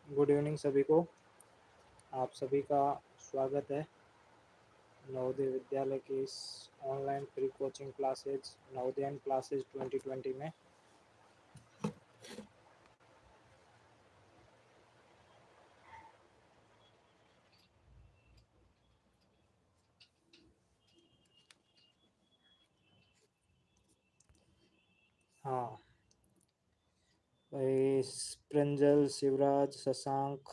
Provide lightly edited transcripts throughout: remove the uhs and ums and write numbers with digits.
Good evening सभी को। आप सभी का स्वागत है नवोदय विद्यालय की इस online pre coaching classes Navodayan classes 2020 में। हाँ भाई, प्रिंजल, शिवराज, शशांक,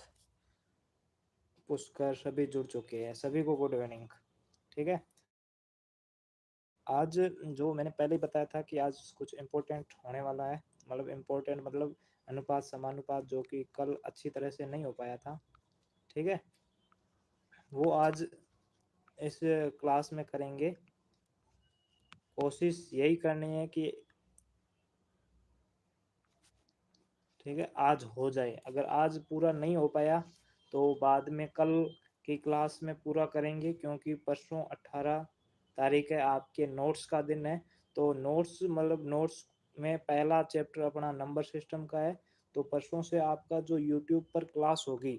पुष्कर सभी जुड़ चुके हैं। सभी को गुड इवनिंग। ठीक है, आज जो मैंने पहले ही बताया था कि आज कुछ इम्पोर्टेंट होने वाला है। मतलब इम्पोर्टेंट मतलब अनुपात समानुपात, जो कि कल अच्छी तरह से नहीं हो पाया था। ठीक है, वो आज इस क्लास में करेंगे। कोशिश यही करनी है कि ठीक है आज हो जाए। अगर आज पूरा नहीं हो पाया तो बाद में कल की क्लास में पूरा करेंगे, क्योंकि परसों 18 तारीख है, आपके नोट्स का दिन है। तो नोट्स मतलब नोट्स में पहला चैप्टर अपना नंबर सिस्टम का है। तो परसों से आपका जो यूट्यूब पर क्लास होगी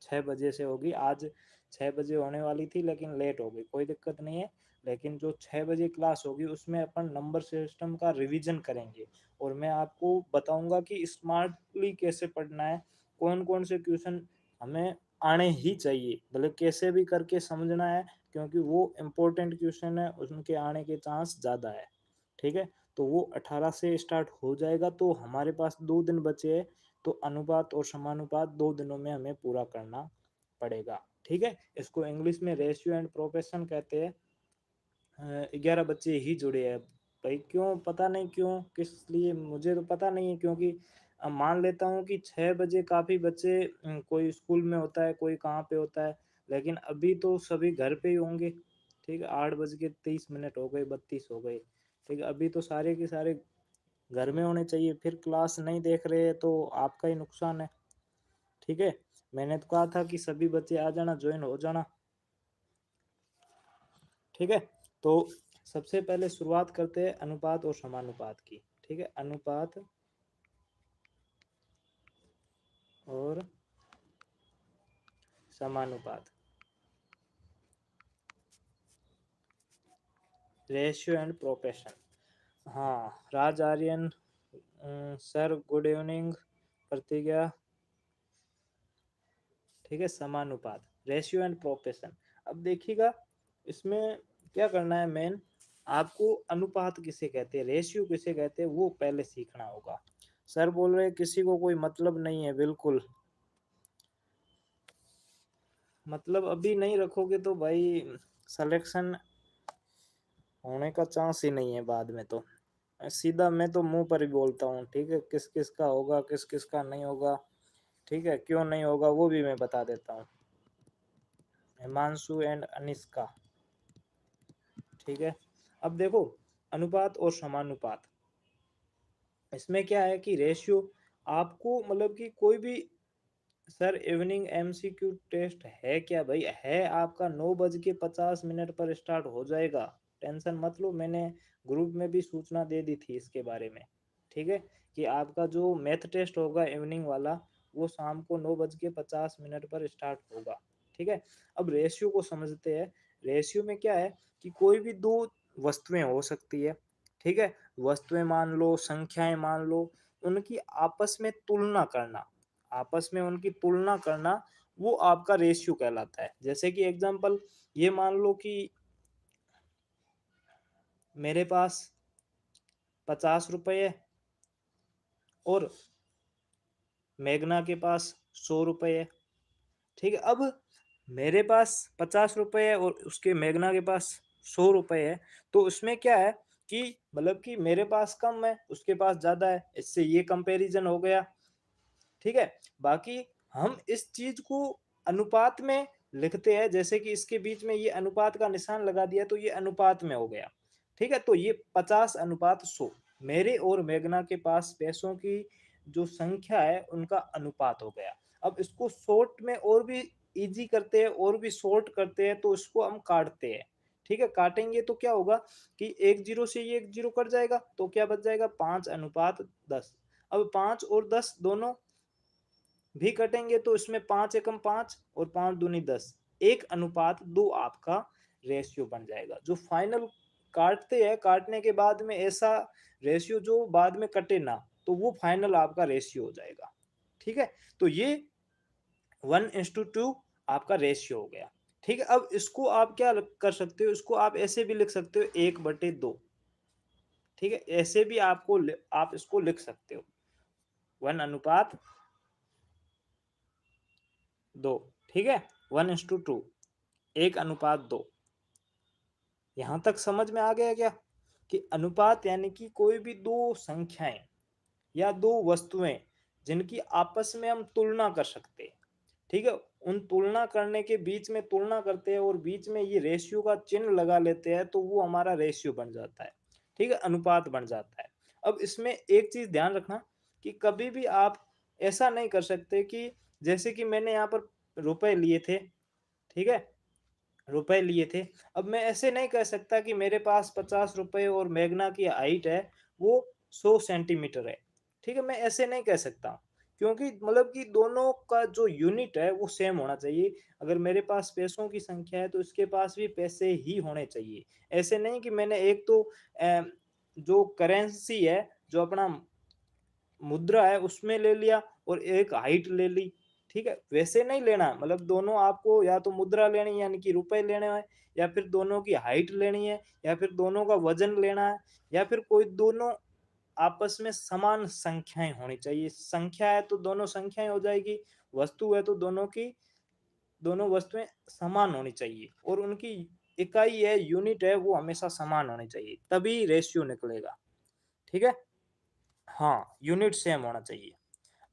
6 बजे से होगी। आज 6 बजे होने वाली थी लेकिन लेट हो गई, कोई दिक्कत नहीं है। लेकिन जो 6 बजे क्लास होगी उसमें अपन नंबर सिस्टम का रिवीजन करेंगे। और मैं आपको बताऊंगा कि स्मार्टली कैसे पढ़ना है, कौन कौन से क्वेश्चन हमें आने ही चाहिए, मतलब कैसे भी करके समझना है, क्योंकि वो इम्पोर्टेंट क्वेश्चन है, उनके आने के चांस ज़्यादा है। ठीक है, तो वो 18 से स्टार्ट हो जाएगा। तो हमारे पास 2 दिन बचे हैं। तो अनुपात और समानुपात 2 दिनों में हमें पूरा करना पड़ेगा। ठीक है, इसको इंग्लिश में रेशियो एंड प्रोपोर्शन कहते हैं। 11 बच्चे ही जुड़े हैं भाई। क्यों, पता नहीं क्यों, किस लिए, मुझे तो पता नहीं है। क्योंकि मान लेता हूँ कि 6 बजे काफ़ी बच्चे कोई स्कूल में होता है, कोई कहाँ पे होता है, लेकिन अभी तो सभी घर पे ही होंगे। ठीक है, 8 बज के 30 मिनट हो गए, 32 हो गए। ठीक है, अभी तो सारे के सारे घर में होने चाहिए। फिर क्लास नहीं देख रहे तो आपका ही नुकसान है। ठीक है, मैंने तो कहा था कि सभी बच्चे आ जाना, ज्वाइन हो जाना। ठीक है, तो सबसे पहले शुरुआत करते हैं अनुपात और समानुपात की। ठीक है, अनुपात और समानुपात, रेशियो एंड प्रोपोर्शन। हाँ, राज आर्यन सर गुड इवनिंग, प्रतिज्ञा। ठीक है, समानुपात, रेशियो एंड प्रोपोर्शन। अब देखिएगा, इसमें क्या करना है मेन, आपको अनुपात किसे कहते हैं, रेशियो किसे कहते हैं, वो पहले सीखना होगा। सर बोल रहे किसी को कोई मतलब नहीं है, बिल्कुल मतलब अभी नहीं रखोगे तो भाई सिलेक्शन होने का चांस ही नहीं है बाद में। तो सीधा मैं तो मुंह पर ही बोलता हूँ। ठीक है, किस किस का होगा, किस किस का नहीं होगा। ठीक है, क्यों नहीं होगा वो भी मैं बता देता हूँ। हिमांशु एंड अनिष्का। ठीक है, अब देखो, अनुपात और समानुपात, इसमें क्या है कि रेशियो आपको मतलब कि कोई भी, सर इवनिंग एमसीक्यू टेस्ट है क्या भाई, है आपका 9 बज के 50 मिनट पर स्टार्ट हो जाएगा। टेंशन मत लो, मैंने ग्रुप में भी सूचना दे दी थी इसके बारे में। ठीक है, कि आपका जो मैथ टेस्ट होगा इवनिंग वाला, वो शाम को 9 बज के 50 मिनट पर स्टार्ट होगा। ठीक है, अब रेशियो को समझते हैं। रेशियो में क्या है कि कोई भी दो वस्तुएं हो सकती है। ठीक है, वस्तुएं मान लो, संख्याएं मान लो, उनकी आपस में तुलना करना, आपस में उनकी तुलना करना, वो आपका रेशियो कहलाता है। जैसे कि एग्जांपल ये मान लो कि मेरे पास 50 रुपये है और मेघना के पास 100 रुपये है। ठीक है, अब मेरे पास 50 रुपये है और उसके मेघना के पास 100 रुपये है। तो उसमें क्या है कि मतलब कि मेरे पास कम है, उसके पास ज्यादा है, इससे ये कंपैरिजन हो गया। ठीक है, बाकी हम इस चीज को अनुपात में लिखते हैं। जैसे कि इसके बीच में ये अनुपात का निशान लगा दिया तो ये अनुपात में हो गया। ठीक है, तो ये 50 अनुपात 100, मेरे और मेघना के पास पैसों की जो संख्या है उनका अनुपात हो गया। अब इसको शॉर्ट में और भी इजी करते हैं, और भी शॉर्ट करते हैं, तो इसको हम काटते हैं। ठीक है, काटेंगे तो क्या होगा कि एक जीरो से ये एक जीरो कट जाएगा, तो क्या बच जाएगा, 5 अनुपात 10। अब 5 और 10 दोनों भी कटेंगे तो इसमें 5 एकम 5 और 5 दूनी 10, 1:2 आपका रेशियो बन जाएगा। जो फाइनल काटते हैं, काटने के बाद में ऐसा रेशियो जो बाद में कटे ना, तो वो फाइनल आपका रेशियो हो जाएगा। ठीक है, तो ये 1:2 आपका रेशियो हो गया। ठीक है, अब इसको आप क्या कर सकते हो, इसको आप ऐसे भी लिख सकते हो 1/2। ठीक है, ऐसे भी आप इसको लिख सकते हो 1:2। ठीक है, 1:2, 1:2। यहां तक समझ में आ गया क्या कि अनुपात यानी कि कोई भी दो संख्याएं या दो वस्तुएं जिनकी आपस में हम तुलना कर सकते हैं। ठीक है, उन तुलना करने के बीच में तुलना करते हैं और बीच में ये रेशियो का चिन्ह लगा लेते हैं, तो वो हमारा रेशियो बन जाता है। ठीक है, अनुपात बन जाता है। अब इसमें एक चीज ध्यान रखना कि कभी भी आप ऐसा नहीं कर सकते कि जैसे कि मैंने यहाँ पर रुपए लिए थे। ठीक है, रुपए लिए थे। अब मैं ऐसे नहीं कह सकता कि मेरे पास 50 रुपए और मेघना की हाइट है वो 100 सेंटीमीटर है। ठीक है, मैं ऐसे नहीं कह सकता, क्योंकि मतलब कि दोनों का जो यूनिट है वो सेम होना चाहिए। अगर मेरे पास पैसों की संख्या है तो इसके पास भी पैसे ही होने चाहिए। ऐसे नहीं कि मैंने एक तो जो करेंसी है, जो अपना मुद्रा है उसमें ले लिया और एक हाइट ले ली। ठीक है, वैसे नहीं लेना, मतलब दोनों आपको या तो मुद्रा लेनी है यानी कि रुपए लेने हैं, या फिर दोनों की हाइट लेनी है, या फिर दोनों का वजन लेना है, या फिर कोई दोनों आपस में समान संख्याएं होनी चाहिए। संख्या है तो दोनों संख्याएं हो जाएगी, वस्तु है तो दोनों वस्तुएं समान होनी चाहिए, और उनकी इकाई है, यूनिट है, वो हमेशा समान होनी चाहिए, तभी रेशियो निकलेगा। ठीक है, हाँ, यूनिट सेम होना चाहिए।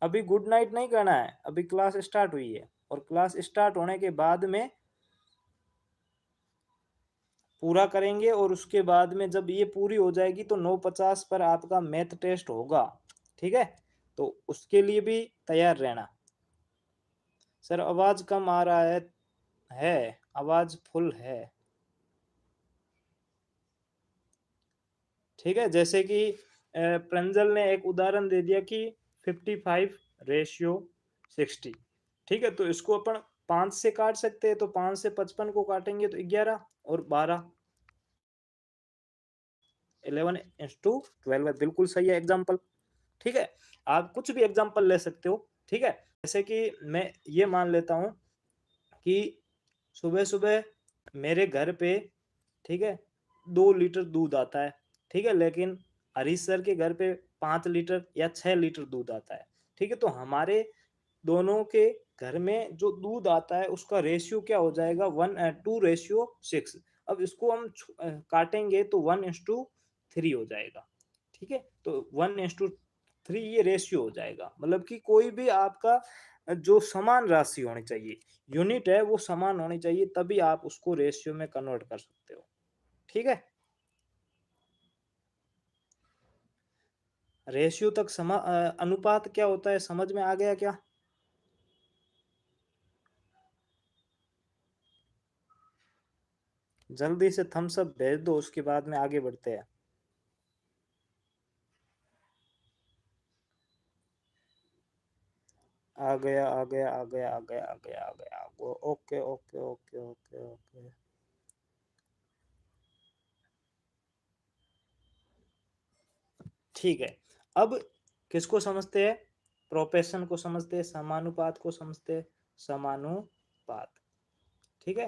अभी गुड नाइट नहीं करना है, अभी क्लास स्टार्ट हुई है, और क्लास स्टार्ट होने के बाद में पूरा करेंगे, और उसके बाद में जब ये पूरी हो जाएगी तो 9:50 पर आपका मैथ टेस्ट होगा। ठीक है, तो उसके लिए भी तैयार रहना। सर आवाज कम आ रहा है आवाज फुल है। ठीक है, जैसे कि प्रंजल ने एक उदाहरण दे दिया कि 55:60। ठीक है, तो इसको अपन 5 से काट सकते हैं, तो 5 से 55 को काटेंगे तो 11 और 12, 11:12 है। बिल्कुल सही है एग्जाम्पल। ठीक है, आप कुछ भी एग्जाम्पल ले सकते हो। ठीक है, जैसे कि मैं ये मान लेता हूं कि सुबह सुबह मेरे घर पे, ठीक है, 2 लीटर दूध आता है। ठीक है, लेकिन हरीश सर के घर पे 5 लीटर या 6 लीटर दूध आता है। ठीक है, तो हमारे दोनों के घर में जो दूध आता है उसका रेशियो क्या हो जाएगा, 2:6। अब इसको हम काटेंगे तो 1:3 हो जाएगा। ठीक है, तो 1:3 ये रेशियो हो जाएगा। मतलब कि कोई भी आपका जो समान राशि होनी चाहिए, यूनिट है वो समान होनी चाहिए, तभी आप उसको रेशियो में कन्वर्ट कर सकते हो। ठीक है, रेशियो तक अनुपात क्या होता है समझ में आ गया क्या? जल्दी से थम्स अप भेज दो, उसके बाद में आगे बढ़ते हैं। आ गया आ गया आ गया आ गया आ गया आ गया okay okay okay okay okay. ठीक है, अब किसको समझते हैं, प्रोपेशन को समझते हैं, समानुपात को समझते हैं। समानुपात, ठीक है,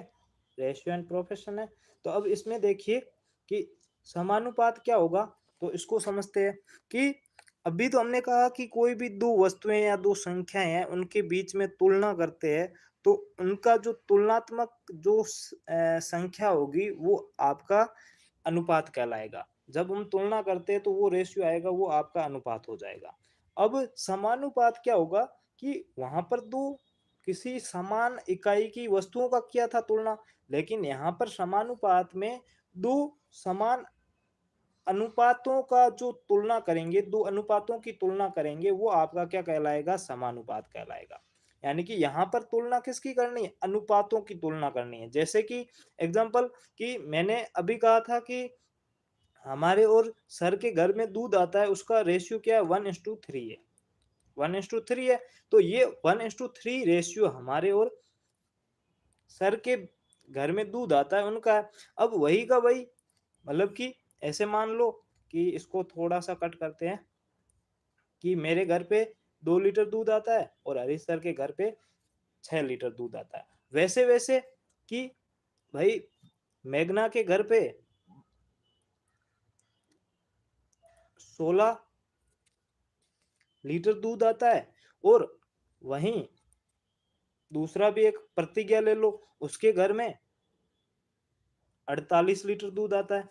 रेशियो एंड प्रोफेशन है। तो अब इसमें देखिए कि समानुपात क्या होगा, तो इसको समझते हैं कि अभी तो हमने कहा कि कोई भी दो वस्तुएं या दो संख्याएं हैं उनके बीच में तुलना करते हैं, तो उनका जो तुलनात्मक जो संख्या होगी वो आपका अनुपात कहलाएगा। जब हम तुलना करते हैं तो वो रेशियो आएगा, वो आपका अनुपात हो जाएगा। अब समानुपात क्या होगा कि वहां पर दो किसी समान इकाई की वस्तुओं का किया था तुलना, लेकिन यहाँ पर समानुपात में दो समान अनुपातों का जो तुलना करेंगे, दो अनुपातों की तुलना करेंगे, वो आपका क्या कहलाएगा, समानुपात कहलाएगा। यानी कि यहाँ पर तुलना किसकी करनी है, अनुपातों की तुलना करनी है। जैसे कि एग्जांपल कि मैंने अभी कहा था कि हमारे और सर के घर में दूध आता है, उसका रेशियो क्या है, 1:3 है। 1:3 है। तो ये 1:3 रेशियो हमारे और सर के घर में दूध आता है उनका है। अब वही का वही, मतलब कि ऐसे मान लो कि इसको थोड़ा सा कट करते हैं कि मेरे घर पे 2 लीटर दूध आता है और हरीश सर के घर पे 6 लीटर दूध आता है। वैसे वैसे कि भाई मेघना के घर पे 16 लीटर दूध आता है और वहीं दूसरा भी एक प्रतिज्ञा ले लो, उसके घर में 48 लीटर दूध आता है।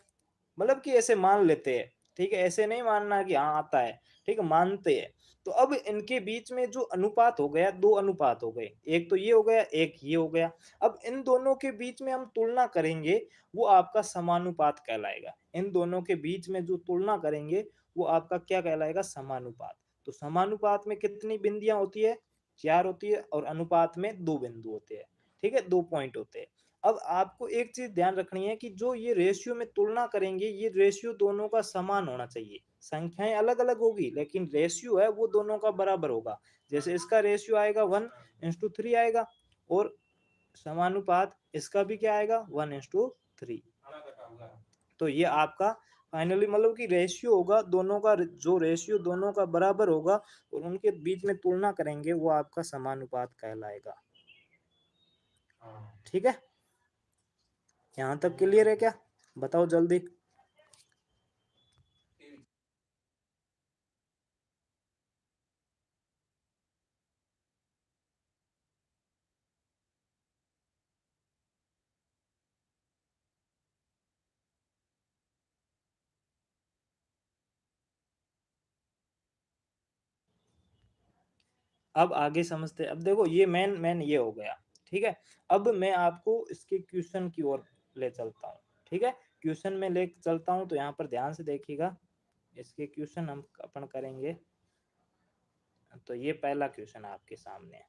मतलब कि ऐसे मान लेते हैं, ठीक है, ऐसे नहीं मानना कि हाँ आता है, ठीक है, मानते हैं। तो अब इनके बीच में जो अनुपात हो गया, दो अनुपात हो गए, एक तो ये हो गया, एक ये हो गया। अब इन दोनों के बीच में हम तुलना करेंगे, वो आपका समानुपात कहलाएगा। इन दोनों के बीच में जो तुलना करेंगे वो आपका क्या कहलाएगा, समानुपात। तो समानुपात में कितनी बिंदियां होती है, 4 होती है, और अनुपात में 2 बिंदु होते हैं, ठीक है, 2 पॉइंट होते हैं। अब आपको एक चीज ध्यान रखनी है कि जो ये रेशियो में तुलना करेंगे, ये रेशियो दोनों का समान होना चाहिए। संख्याएं अलग अलग होगी लेकिन रेशियो है वो दोनों का बराबर होगा। जैसे इसका रेशियो आएगा 1:3 आएगा, और समानुपात इसका भी क्या आएगा, 1:3। तो ये आपका फाइनली मतलब कि रेशियो होगा दोनों का, जो रेशियो दोनों का बराबर होगा और उनके बीच में तुलना करेंगे वो आपका समानुपात कहलाएगा। ठीक है, यहाँ तक क्लियर है क्या, बताओ जल्दी। अब आगे समझते हैं। अब देखो ये मेन मेन ये हो गया, ठीक है। अब मैं आपको इसके क्वेश्चन की ओर ले चलता हूँ, ठीक है, क्वेश्चन में ले चलता हूँ। तो यहाँ पर ध्यान से देखिएगा, इसके क्वेश्चन हम अपन करेंगे। तो ये पहला क्वेश्चन आपके सामने है,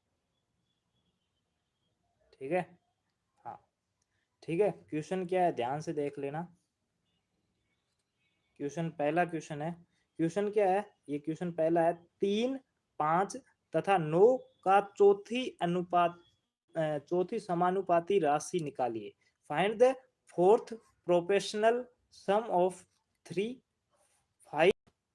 ठीक है। हाँ, ठीक है, क्वेश्चन क्या है ध्यान से देख लेना। क्वेश्चन पहला क्वेश्चन है, क्वेश्चन क्या है, ये क्वेश्चन पहला है, 3, 5 तथा 9 का चौथी समानुपाती राशि निकालिए। Find the fourth proportional sum of 3, 5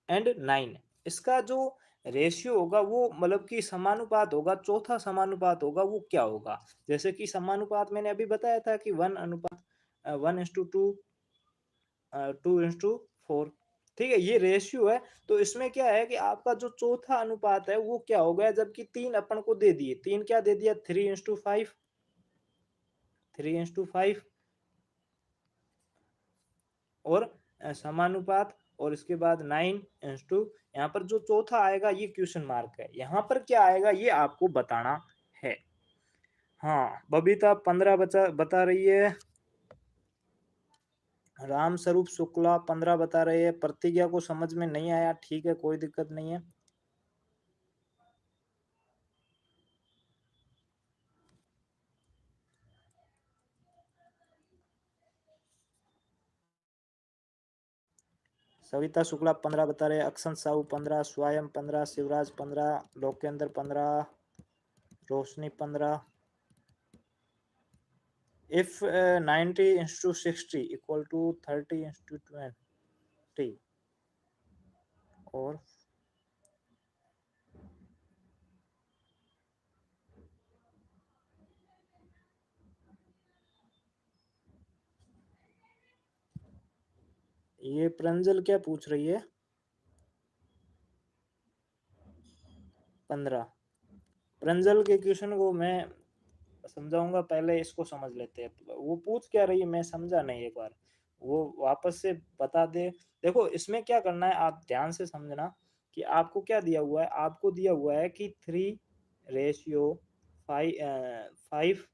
and 9। इसका जो रेशियो होगा वो मतलब कि समानुपात होगा, चौथा समानुपात होगा, वो क्या होगा। जैसे कि समानुपात मैंने अभी बताया था कि 1:2, 2:4, ठीक है, ये रेशियो है। तो इसमें क्या है कि आपका जो चौथा अनुपात है वो क्या हो गया, जबकि 3 अपन को दे दिए, 3 क्या दे दिया, 3:5, 3:5, और समानुपात, और इसके बाद 9:, यहाँ पर जो चौथा आएगा ये क्वेश्चन मार्क है, यहाँ पर क्या आएगा ये आपको बताना है। हाँ, बबीता 15 बता रही है, राम स्वरूप शुक्ला 15 बता रहे हैं, प्रतिज्ञा को समझ में नहीं आया, ठीक है, कोई दिक्कत नहीं है। सविता शुक्ला 15 बता रहे हैं, अक्षन साहू 15, स्वयं 15, शिवराज 15, लोकेंद्र 15, रोशनी 15। इफ 90:60 इक्वल टू 30:20, और ये प्रंजल क्या पूछ रही है, 15। प्रंजल के क्वेश्चन को मैं समझाऊंगा, पहले इसको समझ लेते हैं। वो पूछ क्या रही है मैं समझा नहीं, एक बार वो वापस से बता दे। देखो इसमें क्या करना है, आप ध्यान से समझना कि आपको क्या दिया हुआ है, आपको दिया हुआ है कि 3:5,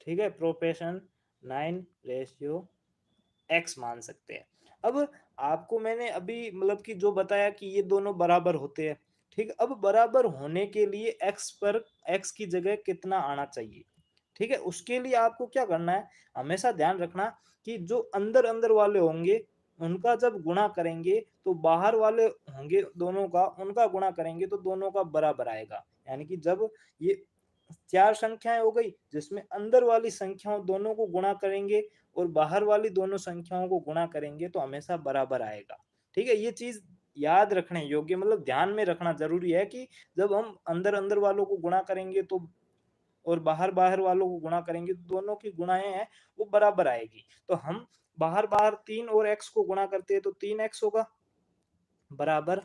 ठीक है, प्रोपेशन 9:x मान सकते हैं। अब आपको मैंने अभी मतलब कि जो बताया कि ये दोनों बराबर होते हैं, ठीक। अब बराबर होने के लिए x पर, x की जगह कितना आना चाहिए, ठीक है, उसके लिए आपको क्या करना है, हमेशा ध्यान रखना कि जो अंदर अंदर वाले होंगे उनका जब गुणा करेंगे तो बाहर वाले होंगे दोनों का, उनका गुणा करेंगे तो दोनों का बराबर आएगा। यानी कि जब ये 4 संख्याएं हो गई जिसमें अंदर वाली संख्याओं दोनों को गुणा करेंगे और बाहर वाली दोनों संख्याओं को गुणा करेंगे तो हमेशा बराबर आएगा। ठीक है, ये चीज याद रखने योग्य, मतलब ध्यान में रखना जरूरी है कि जब हम अंदर अंदर वालों को गुणा करेंगे तो और बाहर बाहर वालों को गुणा करेंगे तो दोनों की गुणाएं हैं वो बराबर आएगी। तो हम बाहर बाहर 3 और x को गुणा करते हैं तो 3x होगा बराबर,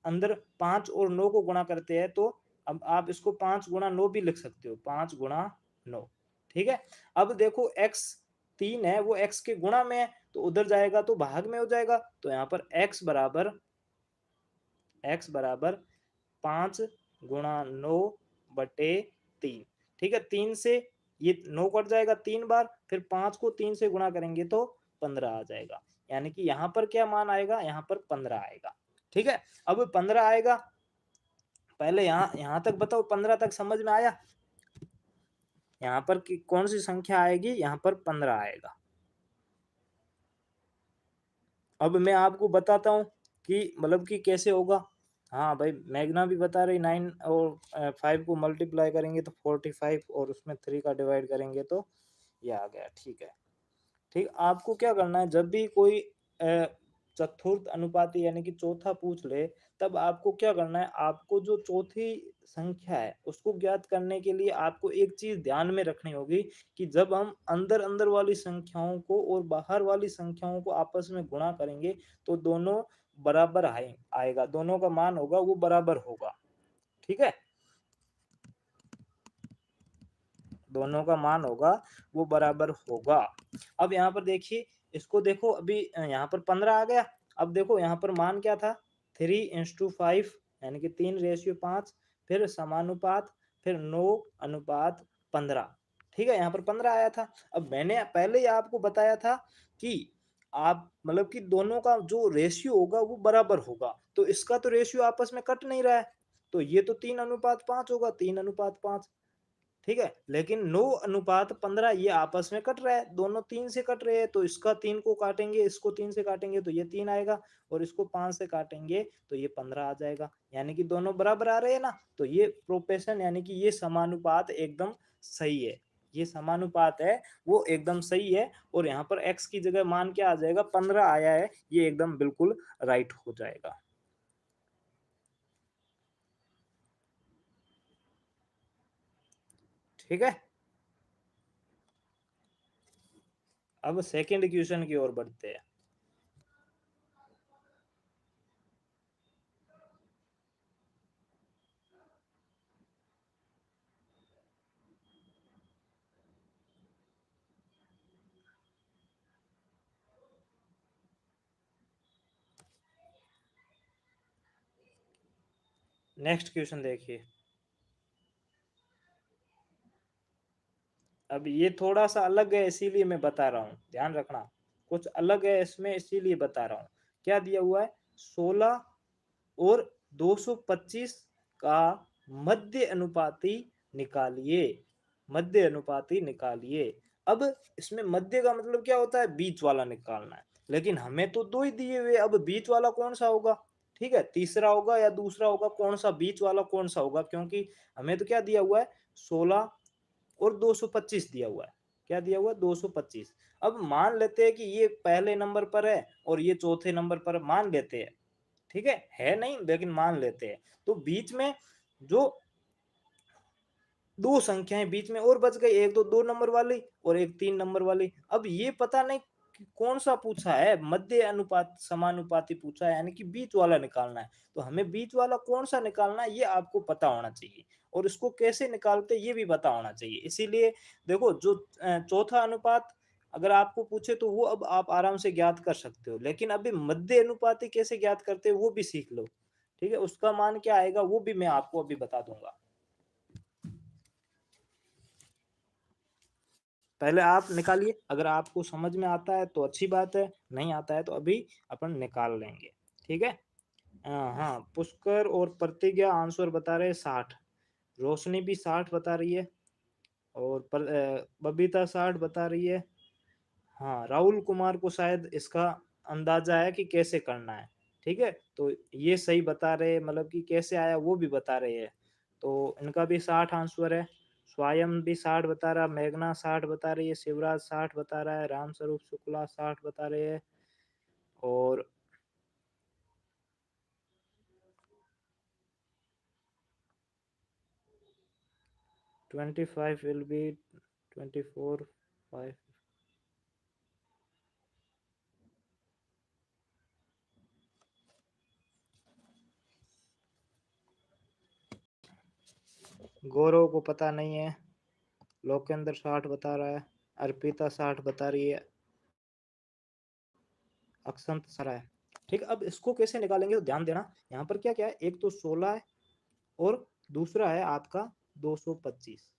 अंदर 5 और 9 को गुणा करते हैं तो अब आप इसको 5 गुणा 9 भी लिख सकते हो, 5 गुणा 9। ठीक है, अब देखो x 3 है वो x के गुणा में है तो उधर जाएगा तो भाग में हो जाएगा, तो यहाँ पर x बराबर 5 गुणा 9 बटे 3। ठीक है, 3 से ये 9 कट जाएगा 3 बार, फिर 5 को 3 से गुणा करेंगे तो 15 आ जाएगा। यानी कि यहाँ पर क्या मान आएगा, यहाँ पर 15 आएगा। ठीक है, अब 15 आएगा, पहले यहाँ तक बताओ 15 तक समझ में आया? यहाँ पर कौन सी संख्या आएगी, यहाँ पर 15 आएगा। अब मैं आपको बताता हूँ कि मतलब कि कैसे होगा। हाँ भाई, मैग्ना भी बता रही 9 और 5 को मल्टीप्लाई करेंगे तो 45 और उसमें 3 का डिवाइड करेंगे तो ये आ गया। ठीक है, ठीक, आपको क्या करना है, जब भी कोई चतुर्थ अनुपाती यानी कि चौथा पूछ ले तब आपको क्या करना है, आपको जो चौथी संख्या है उसको ज्ञात करने के लिए आपको एक चीज ध्यान में रखनी होगी कि जब हम अंदर अंदर वाली संख्याओं को और बाहर वाली संख्याओं को आपस में गुणा करेंगे तो दोनों बराबर आएगा, दोनों का मान होगा वो बराबर होगा। ठीक है, दोनों का मान होगा वो बराबर होगा। अब यहाँ पर देखिए, इसको देखो, अभी यहाँ पर 15 आ गया। अब देखो यहाँ पर मान क्या था, 3:5 यानी कि 3:5, फिर समानुपात, फिर 9:15। ठीक है, यहाँ पर 15 आया था। अब मैंने पहले ही आपको बताया था कि आप मतलब कि दोनों का जो रेशियो होगा वो बराबर होगा, तो इसका तो रेशियो आपस में कट नहीं रहा है, तो ये तो 3:5 होगा, 3:5। ठीक है, लेकिन 9:15 ये आपस में कट रहा है, दोनों 3 से कट रहे हैं, तो इसका 3 को काटेंगे, इसको 3 से काटेंगे तो ये 3 आएगा, और इसको 5 से काटेंगे तो ये 15 आ जाएगा। यानी कि दोनों बराबर आ रहे हैं ना, तो ये प्रोपेशन यानी कि ये समानुपात एकदम सही है, ये समानुपात है वो एकदम सही है। और यहाँ पर x की जगह मान क्या आ जाएगा, 15 आया है, ये एकदम बिल्कुल राइट हो जाएगा। ठीक है, अब सेकंड क्वेश्चन की ओर बढ़ते हैं। नेक्स्ट क्वेश्चन देखिए, अब ये थोड़ा सा अलग है इसीलिए मैं बता रहा हूँ, ध्यान रखना, कुछ अलग है इसमें इसीलिए बता रहा हूँ। क्या दिया हुआ है, 16 और 225 का मध्य अनुपाती निकालिए, मध्य अनुपाती निकालिए। अब इसमें मध्य का मतलब क्या होता है, बीच वाला निकालना है, लेकिन हमें तो दो ही दिए हुए, अब बीच वाला कौन सा होगा। ठीक है, तीसरा होगा या दूसरा होगा, कौन सा बीच वाला कौन सा होगा, क्योंकि हमें तो क्या दिया हुआ है, 16 और 225 दिया हुआ है। क्या दिया हुआ है, 225। अब मान लेते हैं कि ये पहले नंबर पर है और ये चौथे नंबर पर, मान लेते हैं। ठीक है नहीं, लेकिन मान लेते हैं, तो बीच में जो दो संख्याएं बीच में और बच गई, एक तो 2 नंबर वाली और एक 3 नंबर वाली। अब ये पता नहीं कि कौन सा पूछा है, मध्य अनुपात समानुपाती पूछा है, यानी कि बीच वाला निकालना है, तो हमें बीच वाला कौन सा निकालना है ये आपको पता होना चाहिए, और इसको कैसे निकालते ये भी पता होना चाहिए। इसीलिए देखो, जो चौथा अनुपात अगर आपको पूछे तो वो अब आप आराम से ज्ञात कर सकते हो, लेकिन अभी मध्य अनुपाती कैसे ज्ञात करते हो वो भी सीख लो। ठीक है, उसका मान क्या आएगा वो भी मैं आपको अभी बता दूंगा। पहले आप निकालिए, अगर आपको समझ में आता है तो अच्छी बात है, नहीं आता है तो अभी अपन निकाल लेंगे। ठीक है, हाँ, पुष्कर और प्रतिज्ञा आंसर बता रहे हैं 60, रोशनी भी 60 बता रही है, और बबीता 60 बता रही है। हाँ, राहुल कुमार को शायद इसका अंदाजा है कि कैसे करना है। ठीक है, तो ये सही बता रहे हैं, मतलब कि कैसे आया वो भी बता रहे हैं। तो इनका भी 60 आंसर है। स्वयं भी 60 बता रहा, मेघना 60 बता रही है, शिवराज 60 बता रहा है, रामस्वरूप शुक्ला 60 बता रहे हैं। और 25 will be 24 5। गौरव को पता नहीं है, लोकेंद्र 60 बता रहा है, अर्पिता 60 बता रही है, अक्षंत सरा है। ठीक, अब इसको कैसे निकालेंगे तो ध्यान देना, यहाँ पर क्या क्या है, एक तो 16 है और दूसरा है आपका 225।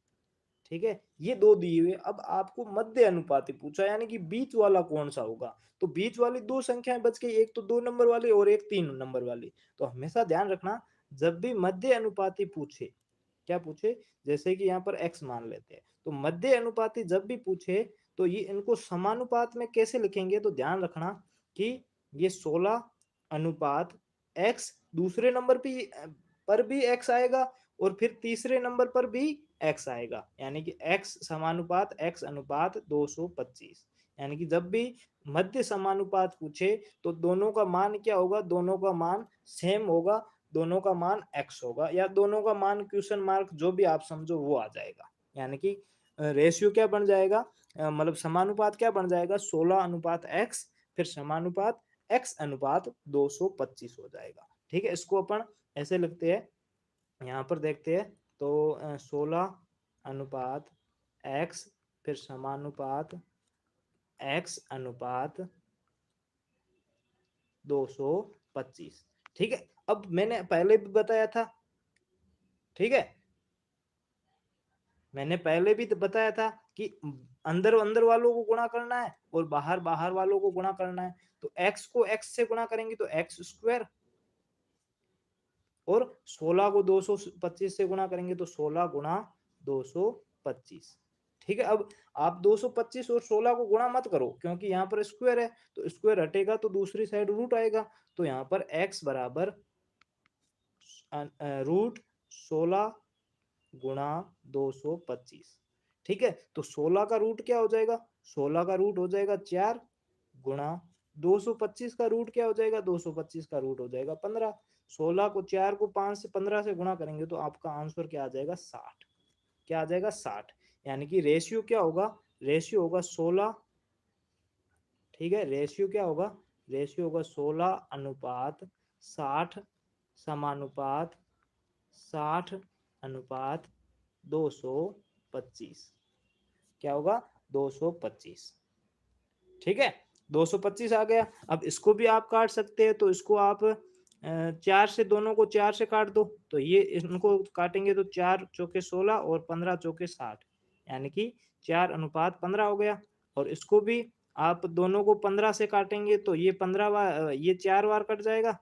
ठीक है, ये दो दिए हुए। अब आपको मध्य अनुपाती पूछा, यानी कि बीच वाला कौन सा होगा। तो बीच वाली दो संख्याएं बच गई, एक तो 2 नंबर वाली और एक 3 नंबर वाली। तो हमेशा ध्यान रखना, जब भी मध्य अनुपाती पूछे, क्या पूछे, जैसे कि यहाँ पर x मान लेते हैं, तो मध्य अनुपाती जब भी पूछे तो ये इनको समानुपात में कैसे लिखेंगे, तो ध्यान रखना कि ये 16 अनुपात x, दूसरे नंबर पर भी x आएगा और फिर तीसरे नंबर पर भी x आएगा, यानी कि x समानुपात x अनुपात 225। यानी कि जब भी मध्य समानुपात पूछे तो दोनों का मान क्या होगा, दोनों का मान सेम होगा, दोनों का मान x होगा, या दोनों का मान क्वेश्चन मार्क, जो भी आप समझो वो आ जाएगा। यानी कि रेशियो क्या बन जाएगा, मतलब समानुपात क्या बन जाएगा, 16 अनुपात x, फिर समानुपात x अनुपात 225 हो जाएगा। ठीक है, इसको अपन ऐसे लिखते हैं, यहाँ पर देखते हैं तो 16 अनुपात x, फिर समानुपात x अनुपात 225। ठीक है, अब मैंने पहले भी बताया था, ठीक है, मैंने पहले भी तो बताया था कि अंदर अंदर वालों को गुणा करना है और बाहर बाहर वालों को गुणा करना है। तो x को x से गुणा करेंगे तो x स्क्वायर, और 16 को 225 से गुणा करेंगे तो 16 गुणा 225। ठीक है, अब आप 225 और 16 को गुणा मत करो, क्योंकि यहाँ पर स्क्वायर है, तो स्क्वायर हटेगा तो दूसरी साइड रूट आएगा। तो यहाँ पर x बराबर रूट 16 गुणा 225। ठीक है, तो 16 का रूट क्या हो जाएगा, 16 का रूट हो जाएगा 4 गुणा 225 का रूट क्या हो जाएगा, 225 का रूट हो जाएगा 15। 16 को 4 को 5 से 15 से गुणा करेंगे तो आपका आंसर क्या आ जाएगा, 60। क्या आ जाएगा, 60। यानी कि रेशियो क्या होगा, रेशियो होगा 16। ठीक है, रेशियो क्या होगा, रेशियो होगा 16 अनुपात 60 समानुपात 60 अनुपात 225। क्या होगा, 225। ठीक है, 225 आ गया। अब इसको भी आप काट सकते हैं, तो इसको आप 4 से, दोनों को 4 से काट दो, तो ये इनको काटेंगे तो 4 चौके 16 और 15 चौके 60, यानी कि 4 अनुपात 15 हो गया। और इसको भी आप दोनों को 15 से काटेंगे तो ये 15 बार, ये 4 बार कट जाएगा,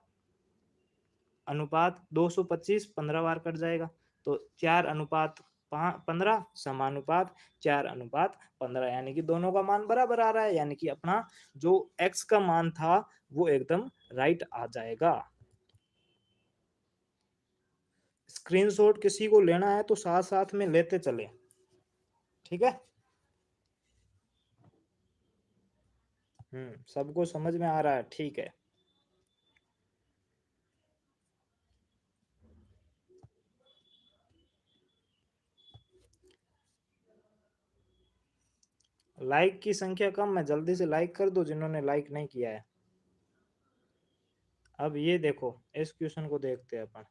अनुपात 225 15 बार कट जाएगा, तो 4 अनुपात 15 समानुपात 4 अनुपात 15, यानी कि दोनों का मान बराबर आ रहा है, यानी कि अपना जो x का मान था वो एकदम राइट आ जाएगा। स्क्रीनशॉट किसी को लेना है तो साथ साथ में लेते चले। ठीक है, सबको समझ में आ रहा है, ठीक है। लाइक की संख्या कम है, जल्दी से लाइक कर दो जिन्होंने लाइक नहीं किया है। अब ये देखो, इस क्वेश्चन को देखते हैं अपन।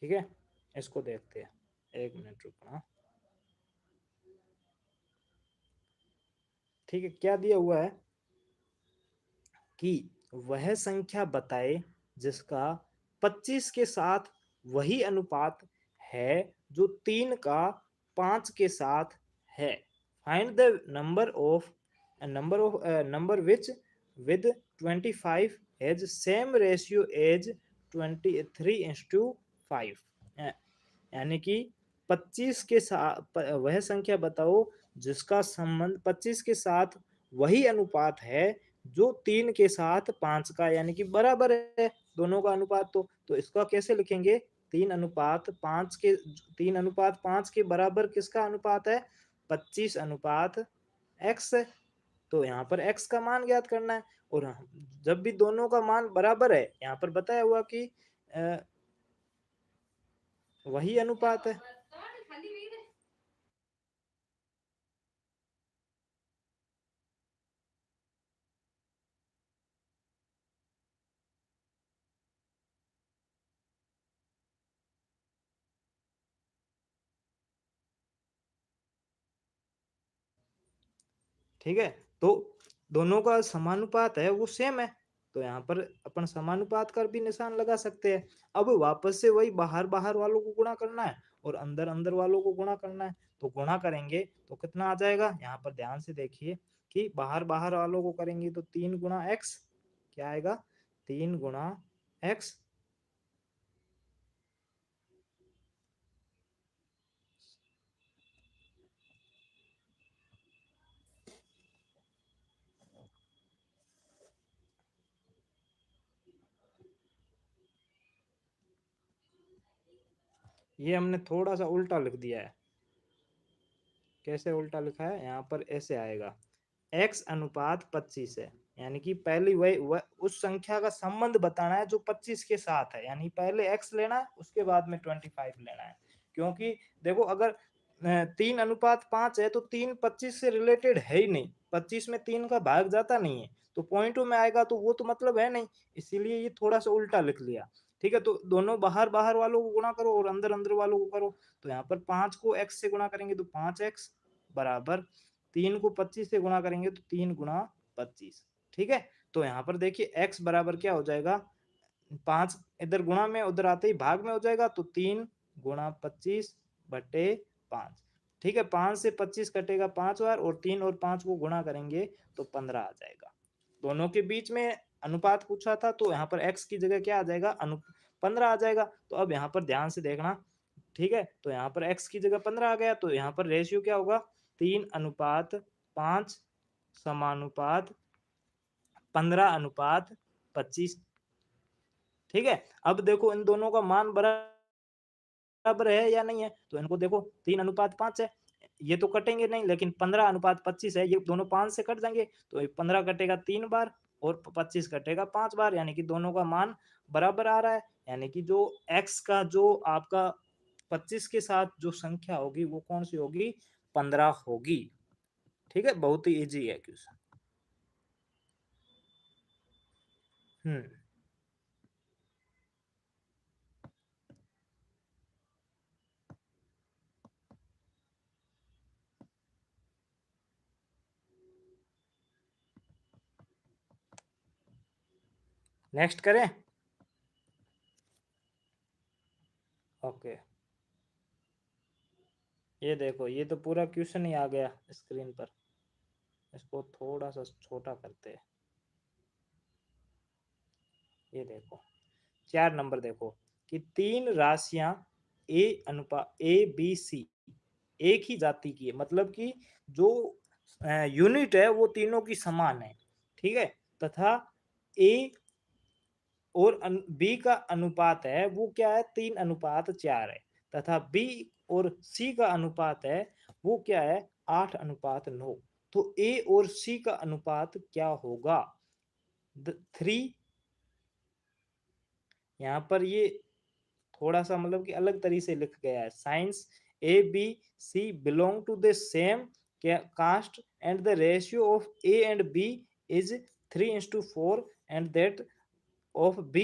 ठीक है, इसको देखते हैं, एक मिनट रुकना। ठीक है, क्या दिया हुआ है कि वह संख्या बताए जिसका 25 के साथ वही अनुपात है जो 3 का 5 के साथ है। Find the number which with 25 has same ratio as 23:5। यानी कि 25 के साथ वह संख्या बताओ जिसका संबंध 25 के साथ वही अनुपात है जो 3 के साथ 5 का, यानी कि बराबर है दोनों का अनुपात। तो इसका कैसे लिखेंगे, 3 अनुपात 5 के बराबर किसका अनुपात है, 25 अनुपात x। तो यहाँ पर x का मान ज्ञात करना है, और जब भी दोनों का मान बराबर है, यहाँ पर बताया हुआ कि वही अनुपात है। ठीक है, तो दोनों का समानुपात है वो सेम है, तो यहाँ पर अपन समानुपात कर भी निशान लगा सकते हैं। अब वापस से वही बाहर बाहर वालों को गुणा करना है और अंदर अंदर वालों को गुणा करना है, तो गुणा करेंगे तो कितना आ जाएगा, यहाँ पर ध्यान से देखिए कि बाहर बाहर वालों को करेंगे तो 3 गुणा x, क्या आएगा, 3 गुणा x। ये हमने थोड़ा सा उल्टा लिख दिया है। कैसे उल्टा लिखा है, यहाँ पर ऐसे आएगा, x अनुपात 25 है, यानी कि पहले वह उस संख्या का संबंध बताना है जो 25 के साथ है, यानी पहले x लेना है उसके बाद में 25 लेना है। क्योंकि देखो अगर 3 अनुपात 5 है तो 3 25 से रिलेटेड है ही नहीं, 25 में 3 का भाग जाता नहीं है, तो पॉइंटों में आएगा तो वो तो मतलब है नहीं, इसीलिए ये थोड़ा सा उल्टा लिख लिया। ठीक है, तो दोनों बाहर बाहर वालों को गुणा करो और अंदर अंदर वालों को करो, तो यहाँ पर 5 को x से गुणा करेंगे तो 5x बराबर 3 को 25 से गुणा करेंगे तो 3 गुणा 25। ठीक है, तो यहाँ पर देखिए x बराबर क्या हो जाएगा, 5 इधर गुणा में उधर आते ही भाग में हो जाएगा, तो 3 गुणा 25/5। ठीक है, 5 से 25 कटेगा 5 बार, और 3 और 5 को गुणा करेंगे तो 15 आ जाएगा। दोनों के बीच में अनुपात पूछा था, तो यहाँ पर x की जगह क्या आ जाएगा, 15 आ जाएगा। तो अब यहाँ पर ध्यान से देखना, ठीक है, तो यहाँ पर x की जगह 15 आ गया, तो यहाँ पर रेशियो क्या होगा, 3 अनुपात 5 समानुपात 15 अनुपात 25। ठीक है, अब देखो इन दोनों का मान बराबर है या नहीं है, तो इनको देखो 3 अनुपात 5 है, ये तो कटेंगे नहीं, लेकिन 15 अनुपात 25 है, ये दोनों 5 से कट जाएंगे, तो 15 कटेगा 3 बार और 25 कटेगा 5 बार, यानी कि दोनों का मान बराबर आ रहा है। यानी कि जो x का जो आपका 25 के साथ जो संख्या होगी वो कौन सी होगी, 15 होगी। ठीक है, बहुत ही इजी है क्वेश्चन। हम्म, नेक्स्ट करें। ओके, ये देखो ये तो पूरा क्वेश्चन ही आ गया स्क्रीन पर, इसको थोड़ा सा छोटा करते हैं। ये देखो 4 नंबर देखो कि 3 राशियां A, B, C एक ही जाति की है, मतलब कि जो यूनिट है वो तीनों की समान है। ठीक है, तथा ए और बी का अनुपात है वो क्या है, 3 अनुपात 4 है, तथा बी और सी का अनुपात है वो क्या है, 8 अनुपात 9। तो ए और सी का अनुपात क्या होगा, 3, यहाँ पर ये थोड़ा सा मतलब कि अलग तरीके से लिख गया है, since A, B, C belong to the same caste and the ratio of A and B is 3:4 and that of B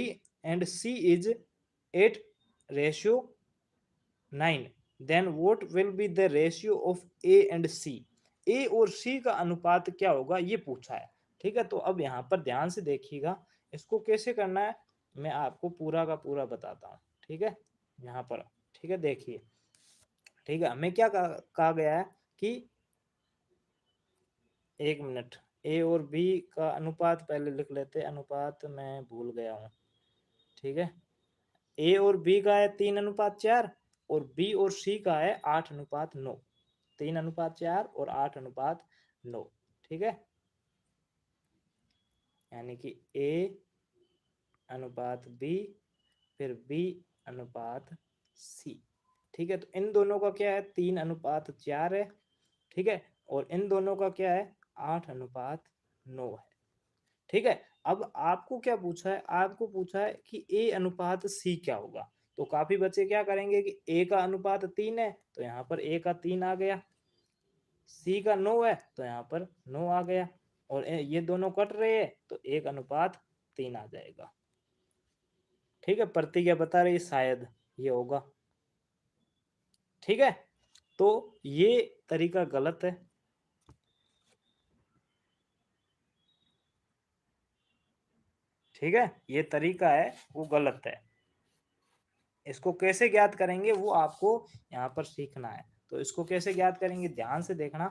and C is 8:9, then what will be the ratio of A and C। A और C का अनुपात क्या होगा ये पूछा है। ठीक है, तो अब यहाँ पर ध्यान से देखिएगा, इसको कैसे करना है मैं आपको पूरा का पूरा बताता हूँ। ठीक है, यहाँ पर ठीक है देखिए, ठीक है, हमें क्या कहा गया है कि 1 मिनट, ए और बी का अनुपात पहले लिख लेते हैं, अनुपात मैं भूल गया हूँ। ठीक है, ए और बी का है 3 अनुपात 4, और बी और सी का है 8:9, 3:4 और 8:9, ठीक है। यानी कि ए अनुपात बी फिर बी अनुपात सी, ठीक है। तो इन दोनों का क्या है, 3:4 है, ठीक है, और इन दोनों का क्या है, 8:9 है, ठीक है। अब आपको क्या पूछा है, आपको पूछा है कि ए अनुपात सी क्या होगा। तो काफी बच्चे क्या करेंगे कि ए का अनुपात 3 है तो यहाँ पर ए का 3 आ गया, सी का 9 है तो यहाँ पर 9 आ गया, और ये दोनों कट रहे हैं तो 1:3 आ जाएगा, ठीक है। प्रतिज्ञा बता रही शायद ये होगा, ठीक है। तो ये तरीका गलत है, ठीक है, ये तरीका है वो गलत है। इसको कैसे ज्ञात करेंगे वो आपको यहाँ पर सीखना है। तो इसको कैसे ज्ञात करेंगे, ध्यान से देखना।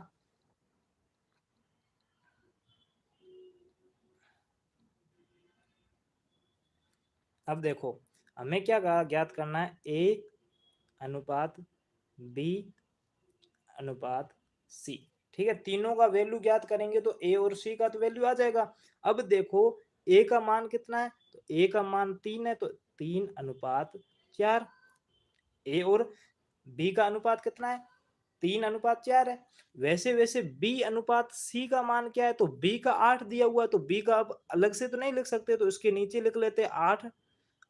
अब देखो, हमें क्या ज्ञात करना है, ए अनुपात बी अनुपात सी, ठीक है। तीनों का वैल्यू ज्ञात करेंगे तो ए और सी का तो वैल्यू आ जाएगा। अब देखो ए का मान कितना है, तो ए का मान 3 है तो 3:4, ए और बी का अनुपात कितना है, 3:4 है। वैसे वैसे बी अनुपात सी का मान क्या है, तो बी का 8 दिया हुआ है, तो बी का अब अलग से तो नहीं लिख सकते, तो इसके नीचे लिख लेते 8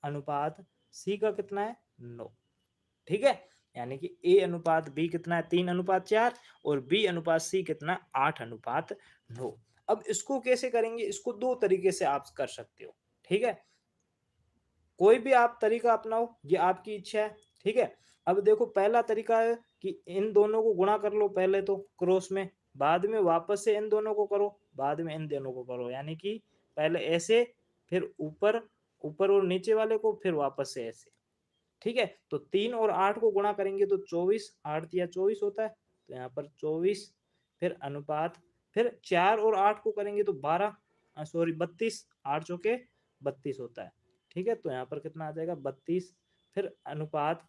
अनुपात सी का कितना है, 9, ठीक है। यानी कि ए अनुपात बी कितना है, 3:4, और बी अनुपात सी कितना, 8:9। अब इसको कैसे करेंगे, इसको दो तरीके से आप कर सकते हो, ठीक है। कोई भी आप तरीका अपनाओ, ये आपकी इच्छा है, ठीक है। अब देखो पहला तरीका है कि इन दोनों को गुणा कर लो पहले तो क्रॉस में, बाद में वापस से इन दोनों को करो, बाद में इन दोनों को करो, यानी कि पहले ऐसे, फिर ऊपर ऊपर और नीचे वाले को, फिर वापस से ऐसे, ठीक है। तो 3 और 8 को गुणा करेंगे तो 24, 8 या 24 होता है, तो यहाँ पर 24, फिर अनुपात, फिर 4 और 8 को करेंगे तो 12, सॉरी 32, 8 चौके 32 होता है, ठीक है। तो यहाँ पर कितना आ जाएगा, 32, फिर अनुपात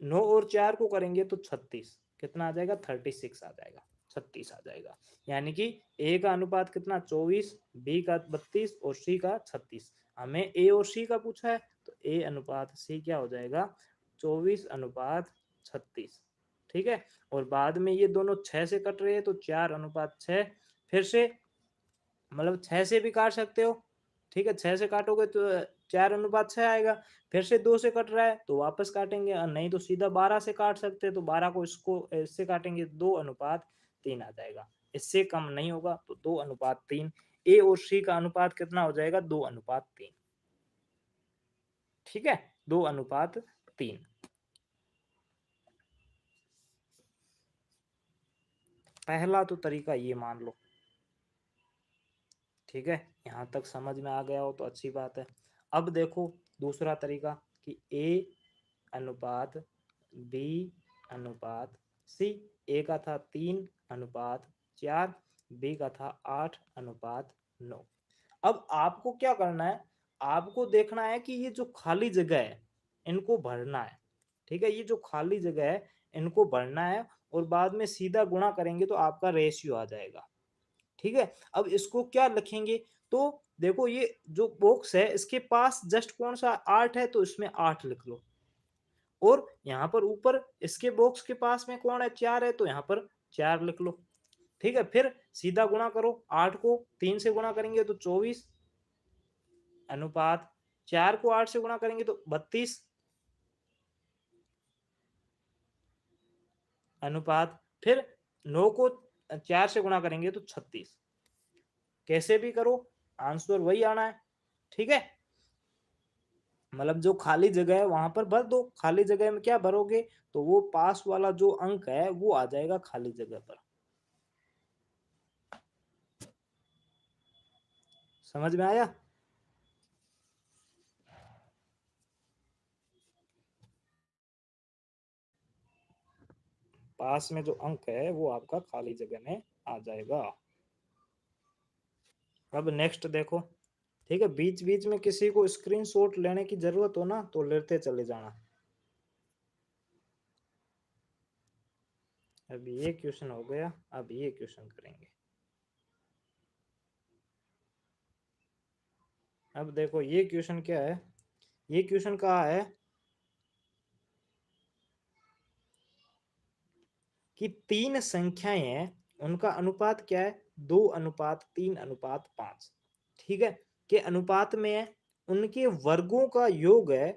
9 और 4 को करेंगे तो 36, कितना आ जाएगा, 36 आ जाएगा, 36 आ जाएगा। यानी कि ए का अनुपात कितना, 24, बी का 32 और सी का 36। हमें ए और सी का पूछा है तो ए अनुपात सी क्या हो जाएगा, 24:36, ठीक है। और बाद में ये दोनों 6 से कट रहे हैं तो 4:6, फिर से मतलब 6 से भी काट सकते हो, ठीक है। 6 से काटोगे तो 4:6 आएगा, फिर से 2 से कट रहा है तो वापस काटेंगे, और नहीं तो सीधा 12 से काट सकते हैं, तो 12 को इसको इससे काटेंगे 2:3 आ जाएगा। इससे कम नहीं होगा तो 2:3। ए और सी का अनुपात कितना हो जाएगा, 2:3, ठीक है, 2:3। पहला तो तरीका ये मान लो, ठीक है। यहाँ तक समझ में आ गया हो तो अच्छी बात है। अब देखो दूसरा तरीका कि ए अनुपात बी अनुपात सी, ए का था 3:4, बी का था 8:9। अब आपको क्या करना है, आपको देखना है कि ये जो खाली जगह है इनको भरना है, ठीक है। ये जो खाली जगह है इनको भरना है, और बाद में सीधा गुणा करेंगे तो आपका रेशियो आ जाएगा, ठीक है। अब इसको क्या लिखेंगे, तो देखो ये जो बॉक्स है इसके पास जस्ट कौन सा 8 है तो इसमें 8 लिख लो, और यहाँ पर ऊपर इसके बॉक्स के पास में कौन है, 4 है तो यहाँ पर 4 लिख लो, ठीक है। फिर सीधा गुणा करो, 8 को 3 से गुणा करेंगे तो 24, अनुपात 4 को 8 से गुणा करेंगे तो 32, अनुपात फिर 9 को 4 से गुणा करेंगे तो 36। कैसे भी करो आंसर वही आना है, ठीक है। मतलब जो खाली जगह है वहां पर भर दो, खाली जगह में क्या भरोगे, तो वो पास वाला जो अंक है वो आ जाएगा खाली जगह पर। समझ में आया, पास में जो अंक है वो आपका खाली जगह में आ जाएगा। अब नेक्स्ट देखो, ठीक है। बीच बीच में किसी को स्क्रीनशॉट लेने की जरूरत हो ना तो लेते चले जाना। अब ये क्वेश्चन हो गया, अब ये क्वेश्चन करेंगे। अब देखो ये क्वेश्चन क्या है, ये क्वेश्चन कहा है कि तीन संख्याएं हैं, उनका अनुपात क्या है, 2:3:5, ठीक है, के अनुपात में है, उनके वर्गों का योग है,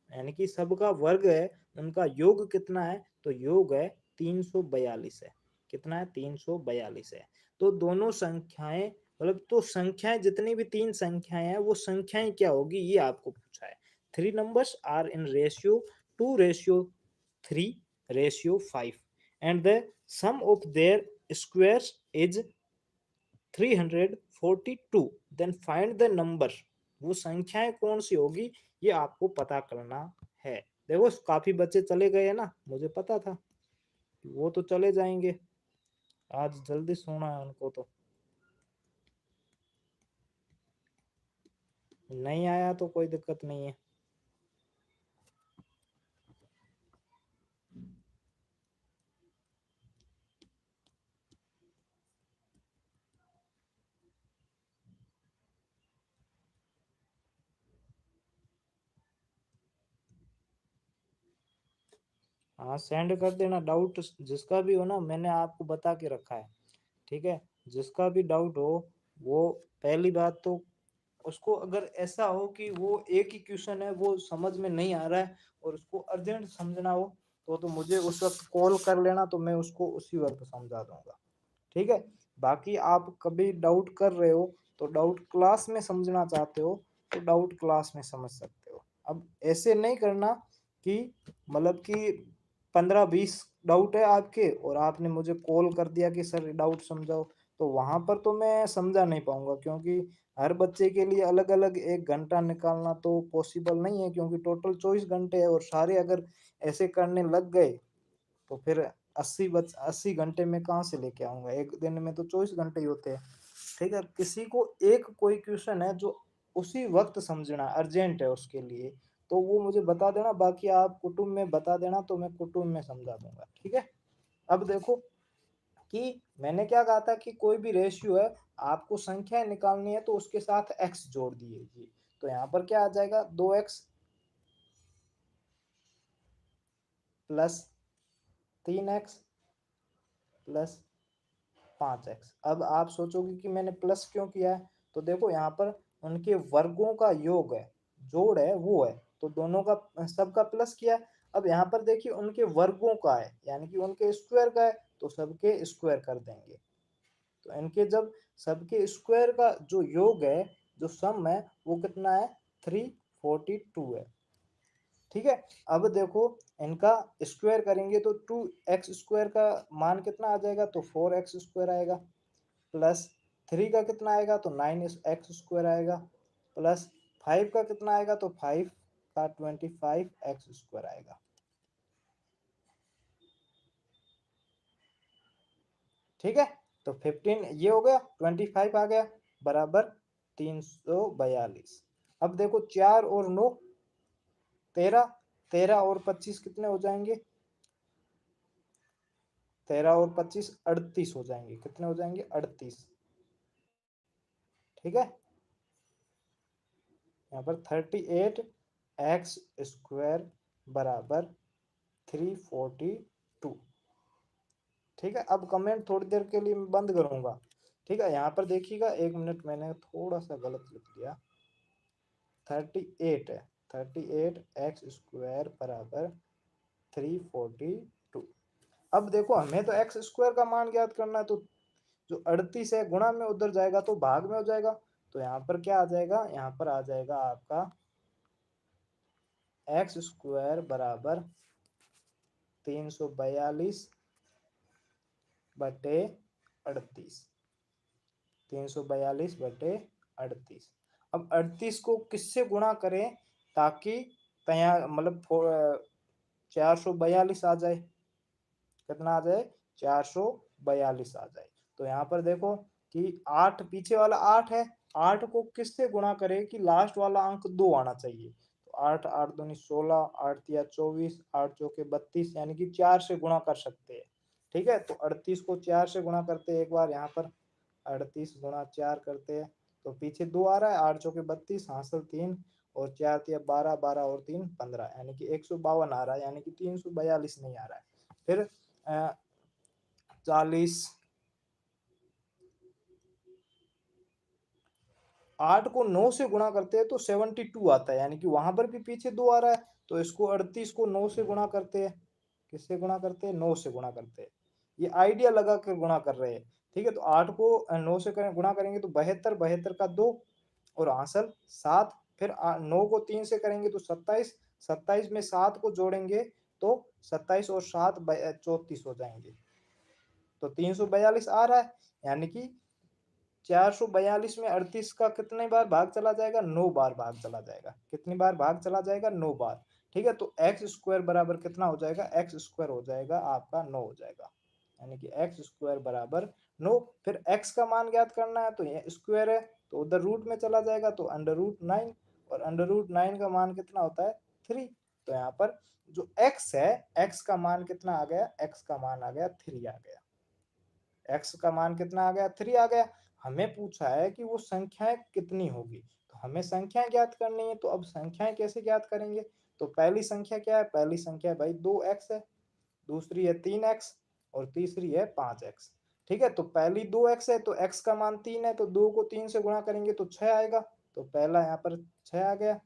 यानी कि सबका वर्ग है, उनका योग कितना है, तो योग है 342 है। कितना है, 342 है। तो दोनों संख्याएं, मतलब तो संख्याएं जितनी भी तीन संख्याएं हैं वो संख्याएं क्या होगी, ये आपको पूछा है। Three numbers are in ratio 2:3:5 and the sum of their squares is 342, then find the number। वो संख्याएं कौन सी होगी, ये आपको पता करना है। देखो काफी बच्चे चले गए हैं ना, मुझे पता था वो तो चले जाएंगे, आज जल्दी सोना है उनको, तो नहीं आया तो कोई दिक्कत नहीं है। हाँ सेंड कर देना, डाउट जिसका भी हो ना, मैंने आपको बता के रखा है, ठीक है। जिसका भी डाउट हो, वो पहली बात तो उसको अगर ऐसा हो कि वो एक ही क्वेश्चन है वो समझ में नहीं आ रहा है और उसको अर्जेंट समझना हो, तो मुझे उस वक्त कॉल कर लेना, तो मैं उसको उसी वक्त समझा दूंगा, ठीक है। बाकी आप कभी डाउट कर रहे हो, तो डाउट क्लास में समझना चाहते हो तो डाउट क्लास में समझ सकते हो। अब ऐसे नहीं करना कि मतलब कि 15-20 डाउट है आपके और आपने मुझे कॉल कर दिया कि सर डाउट समझाओ, तो वहां पर तो मैं समझा नहीं पाऊंगा, क्योंकि हर बच्चे के लिए अलग अलग 1 घंटा निकालना तो पॉसिबल नहीं है, क्योंकि टोटल 24 घंटे है और सारे अगर ऐसे करने लग गए तो फिर 80 घंटे में कहाँ से लेके आऊंगा, एक दिन में तो 24 घंटे ही होते हैं, ठीक है। किसी को एक कोई क्वेश्चन है जो उसी वक्त समझना अर्जेंट है उसके लिए, तो वो मुझे बता देना, बाकी आप कुटुंब में बता देना तो मैं कुटुंब में समझा दूंगा, ठीक है। अब देखो कि मैंने क्या कहा था कि कोई भी रेशियो है, आपको संख्या निकालनी है तो उसके साथ एक्स जोड़ दीजिए, तो यहाँ पर क्या आ जाएगा, 2x plus 3x plus 5x। अब आप सोचोगे कि मैंने प्लस क्यों किया है, तो देखो यहाँ पर उनके वर्गों का योग है, जोड़ है वो है, तो दोनों का सबका प्लस किया। अब यहाँ पर देखिए उनके वर्गों का है, यानी कि उनके स्क्वायर का है, तो सबके स्क्वायर कर देंगे, तो इनके जब सबके स्क्वायर का जो योग है, जो सम है, वो कितना है, 342 है, ठीक है। अब देखो इनका स्क्वायर करेंगे तो 2x² का मान कितना आ जाएगा, तो 4x² आएगा, प्लस 3 का कितना आएगा, तो 9x² आएगा, प्लस 5 का कितना आएगा, तो 5 का 25x² आएगा, ठीक है। तो 15 ये हो गया, 25 आ गया, बराबर 342। अब देखो 4 और 9 13, 13 और 25 कितने हो जाएंगे, 13 और 25 38 हो जाएंगे, कितने हो जाएंगे, 38, ठीक है। यहाँ पर 38x² बराबर 342, ठीक है। अब कमेंट थोड़ी देर के लिए मैं बंद करूंगा, ठीक है। यहाँ पर देखिएगा, 1 मिनट, मैंने थोड़ा सा गलत लिख दिया, 38 है, 38x² बराबर 342। अब देखो हमें तो x² का मान ज्ञात करना है, तो जो 38 है गुणा में उधर जाएगा तो भाग में हो जाएगा, तो यहाँ पर क्या आ जाएगा, यहाँ पर आ जाएगा आपका x² बराबर 342/38, 342/38। अब 38 को किससे गुणा करें ताकि तैयार मतलब 442 आ जाए, कितना आ जाए, 442 आ जाए। तो यहाँ पर देखो कि 8 पीछे वाला 8 है, 8 को किससे गुणा करें कि लास्ट वाला अंक 2 आना चाहिए, तो 8 8 दूनी 16, 8 तिया 24, 8 चौके 32, यानी कि 4 से गुणा कर सकते हैं, ठीक है। तो 38 को 4 से गुणा करते हैं एक बार यहाँ पर, 38 गुणा 4 करते हैं तो पीछे 2 आ रहा है, 8 चौके 32, हासिल 3 और 4 तिया 12, 12 और 3 15, यानी कि 152 आ रहा है, यानी कि 342 नहीं आ रहा है। फिर 40, 8 को 9 से गुणा करते हैं तो 72 आता है, यानी कि वहां पर भी पीछे 2 आ रहा है, तो इसको 38 को 9 से गुणा करते हैं। किससे गुणा करते हैं? 9 से गुणा करते हैं। ये आइडिया लगा कर गुणा कर रहे हैं, ठीक है। तो 8 को 9 से गुणा करेंगे तो 72, 72 का 2 और हासिल 7, फिर 9 को 3 से करेंगे तो 27, 27 में 7 को जोड़ेंगे तो 27 और 7 34 हो जाएंगे, तो 342 आ रहा है, यानी कि 442 में 38 का कितने बार भाग चला जाएगा? 9 बार भाग चला जाएगा। कितनी बार भाग चला जाएगा? 9 बार। ठीक है। तो एक्स स्क्वायर बराबर कितना हो जाएगा? एक्स स्क्वायर हो जाएगा आपका 9 हो जाएगा, यानी कि एक्स स्क्वायर बराबर 9। फिर एक्स का मान ज्ञात करना है, तो ये स्क्वायर है तो उधर रूट में चला जाएगा, तो अंडर रूट 9, और अंडर रूट 9 का मान कितना होता है? 3। तो यहाँ पर जो एक्स है, एक्स का मान कितना आ गया? एक्स का मान आ गया 3 आ गया। एक्स का मान कितना आ गया? 3 आ गया। हमें पूछा है कि वो संख्याएं कितनी होगी, तो हमें संख्याएं ज्ञात करनी है। तो अब संख्याएं कैसे ज्ञात करेंगे? तो पहली संख्या क्या है? पहली संख्या भाई 2x है, दूसरी है 3x और तीसरी है 5x। ठीक है। तो पहली 2x है तो x का मान 3 है, तो 2 को 3 से गुणा करेंगे तो 6 आएगा, तो पहला यहाँ पर 6 आ गया।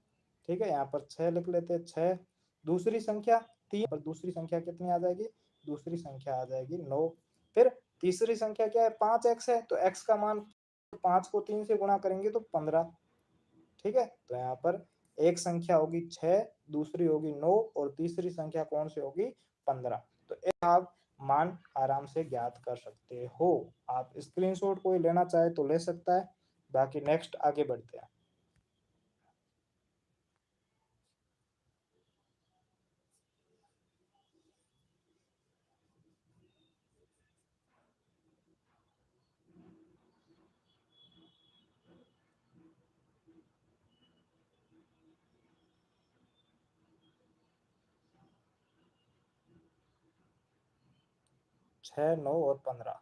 ठीक है, यहाँ पर 6 लिख लेते हैं, 6। दूसरी संख्या 3 पर, दूसरी संख्या कितनी आ जाएगी? दूसरी संख्या आ जाएगी 9। फिर तीसरी संख्या क्या है? 5x है, तो x का मान 5 को 3 से गुणा करेंगे तो 15। ठीक है। तो यहाँ पर एक संख्या होगी 6, दूसरी होगी 9 और तीसरी संख्या कौन सी होगी? 15। तो आप मान आराम से ज्ञात कर सकते हो। आप स्क्रीनशॉट कोई लेना चाहे तो ले सकता है। बाकी नेक्स्ट आगे बढ़ते हैं। छह, 9 और 15।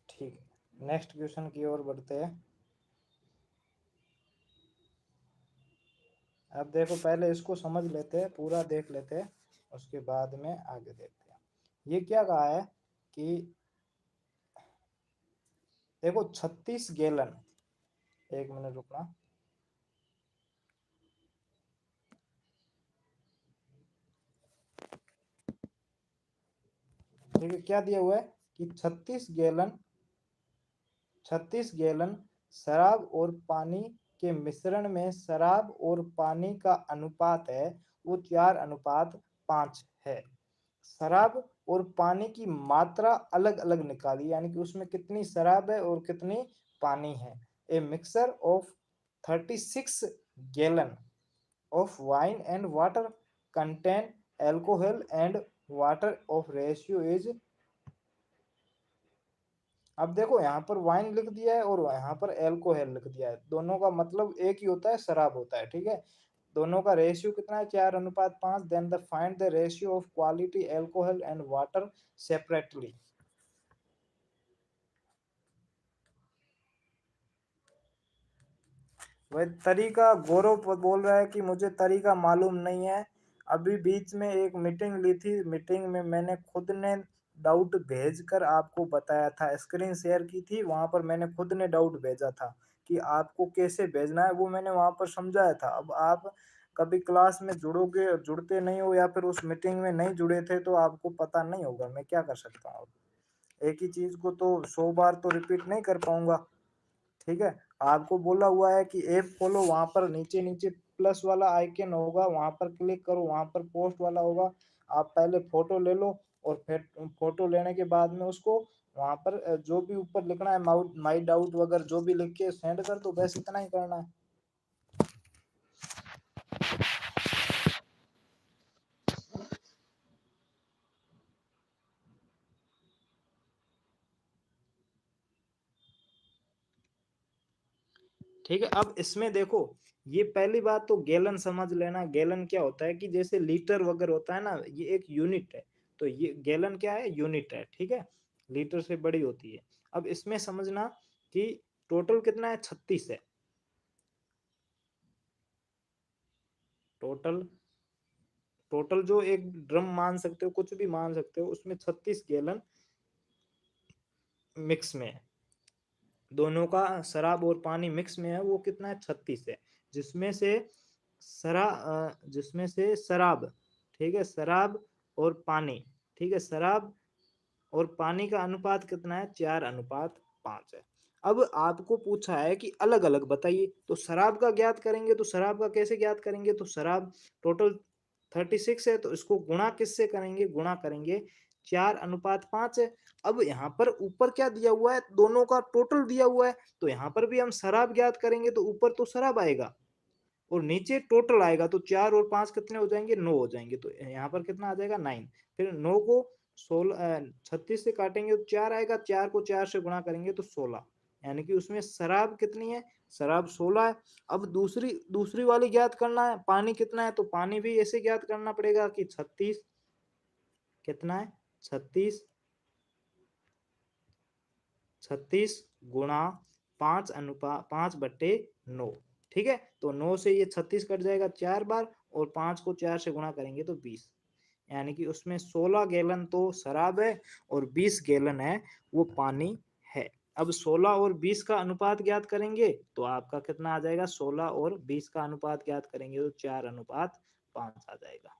ठीक है, नेक्स्ट क्वेश्चन की ओर बढ़ते हैं। अब देखो, पहले इसको समझ लेते हैं, पूरा देख लेते हैं, उसके बाद में आगे देखते हैं। ये क्या कहा है कि देखो 36 गैलन, एक मिनट रुकना। ठीक है, क्या दिया हुआ है कि 36 गैलन शराब और पानी के मिश्रण में शराब और पानी का अनुपात है वो 4:5 है। शराब और पानी की मात्रा अलग अलग निकाली, यानी कि उसमें कितनी शराब है और कितनी पानी है। A mixture of 36 gallon of wine and water contain alcohol and water of ratio is। अब देखो यहाँ पर वाइन लिख दिया है और यहाँ पर एल्कोहल लिख दिया है, दोनों का मतलब एक ही होता है, शराब होता है। ठीक है, दोनों का रेशियो कितना है? 4:5। Then the find the ratio of quality alcohol and water separately. वह तरीका, गौरव बोल रहा है कि मुझे तरीका मालूम नहीं है। अभी बीच में एक मीटिंग ली थी, मीटिंग में मैंने खुद ने डाउट भेजकर आपको बताया था, स्क्रीन शेयर की थी, वहां पर मैंने खुद ने डाउट भेजा था कि आपको कैसे भेजना है, वो मैंने वहां पर समझाया था। अब आप कभी क्लास में जुड़ोगे, जुड़ते नहीं हो, या फिर उस मीटिंग में नहीं जुड़े थे तो आपको पता नहीं होगा, मैं क्या कर सकता हूँ। एक ही चीज को तो 100 बार तो रिपीट नहीं कर पाऊंगा। ठीक है, आपको बोला हुआ है कि ऐप खोलो, वहां पर नीचे नीचे प्लस वाला आइकन होगा, वहां पर क्लिक करो, वहां पर पोस्ट वाला होगा। आप पहले फोटो ले लो और फिर फोटो लेने के बाद में उसको वहां पर जो भी ऊपर लिखना है, माई डाउट वगैरह जो भी लिख के सेंड कर दो, बस इतना ही करना है। ठीक है। अब इसमें देखो, ये पहली बात तो गैलन समझ लेना। गैलन क्या होता है कि जैसे लीटर वगैरह होता है ना, ये एक यूनिट है। तो ये गैलन क्या है, यूनिट है। ठीक है, लीटर से बड़ी होती है। अब इसमें समझना कि टोटल कितना है, 36 है। टोटल टोटल जो एक ड्रम मान सकते हो, कुछ भी मान सकते हो, उसमें 36 गैलन मिक्स में है। दोनों का शराब और पानी मिक्स में है, वो कितना है, 36 है। जिसमें से जिसमें से शराब, ठीक है, शराब और पानी, ठीक है, शराब और पानी का अनुपात कितना है, 4:5 है। अब आपको पूछा है कि अलग अलग बताइए, तो शराब का ज्ञात करेंगे। तो शराब का कैसे ज्ञात करेंगे, तो शराब टोटल 36 है, तो इसको गुणा किससे करेंगे, गुणा करेंगे 4:5 है। अब यहाँ पर ऊपर क्या दिया हुआ है, दोनों का टोटल दिया हुआ है, तो यहाँ पर भी हम शराब ज्ञात करेंगे, तो ऊपर तो शराब आएगा और नीचे टोटल आएगा। तो 4 और 5 कितने हो जाएंगे, 9 हो जाएंगे। तो यहाँ पर कितना आ जाएगा, 9। फिर 9 को 36 से काटेंगे तो 4 आएगा, 4 को 4 से गुणा करेंगे तो 16। यानी कि उसमें शराब कितनी है, शराब 16 है। अब दूसरी दूसरी वाली ज्ञात करना है, पानी कितना है, तो पानी भी ऐसे ज्ञात करना पड़ेगा कि 36 कितना है, 36 36 गुणा 5:5/9। ठीक है, तो 9 से ये 36 कट जाएगा 4 बार, और 5 को 4 से गुणा करेंगे तो 20। यानी कि उसमें 16 गैलन तो शराब है और 20 गैलन है वो पानी है। अब 16 और 20 का अनुपात ज्ञात करेंगे तो आपका कितना आ जाएगा, 16 और 20 का अनुपात ज्ञात करेंगे तो 4:5 आ जाएगा।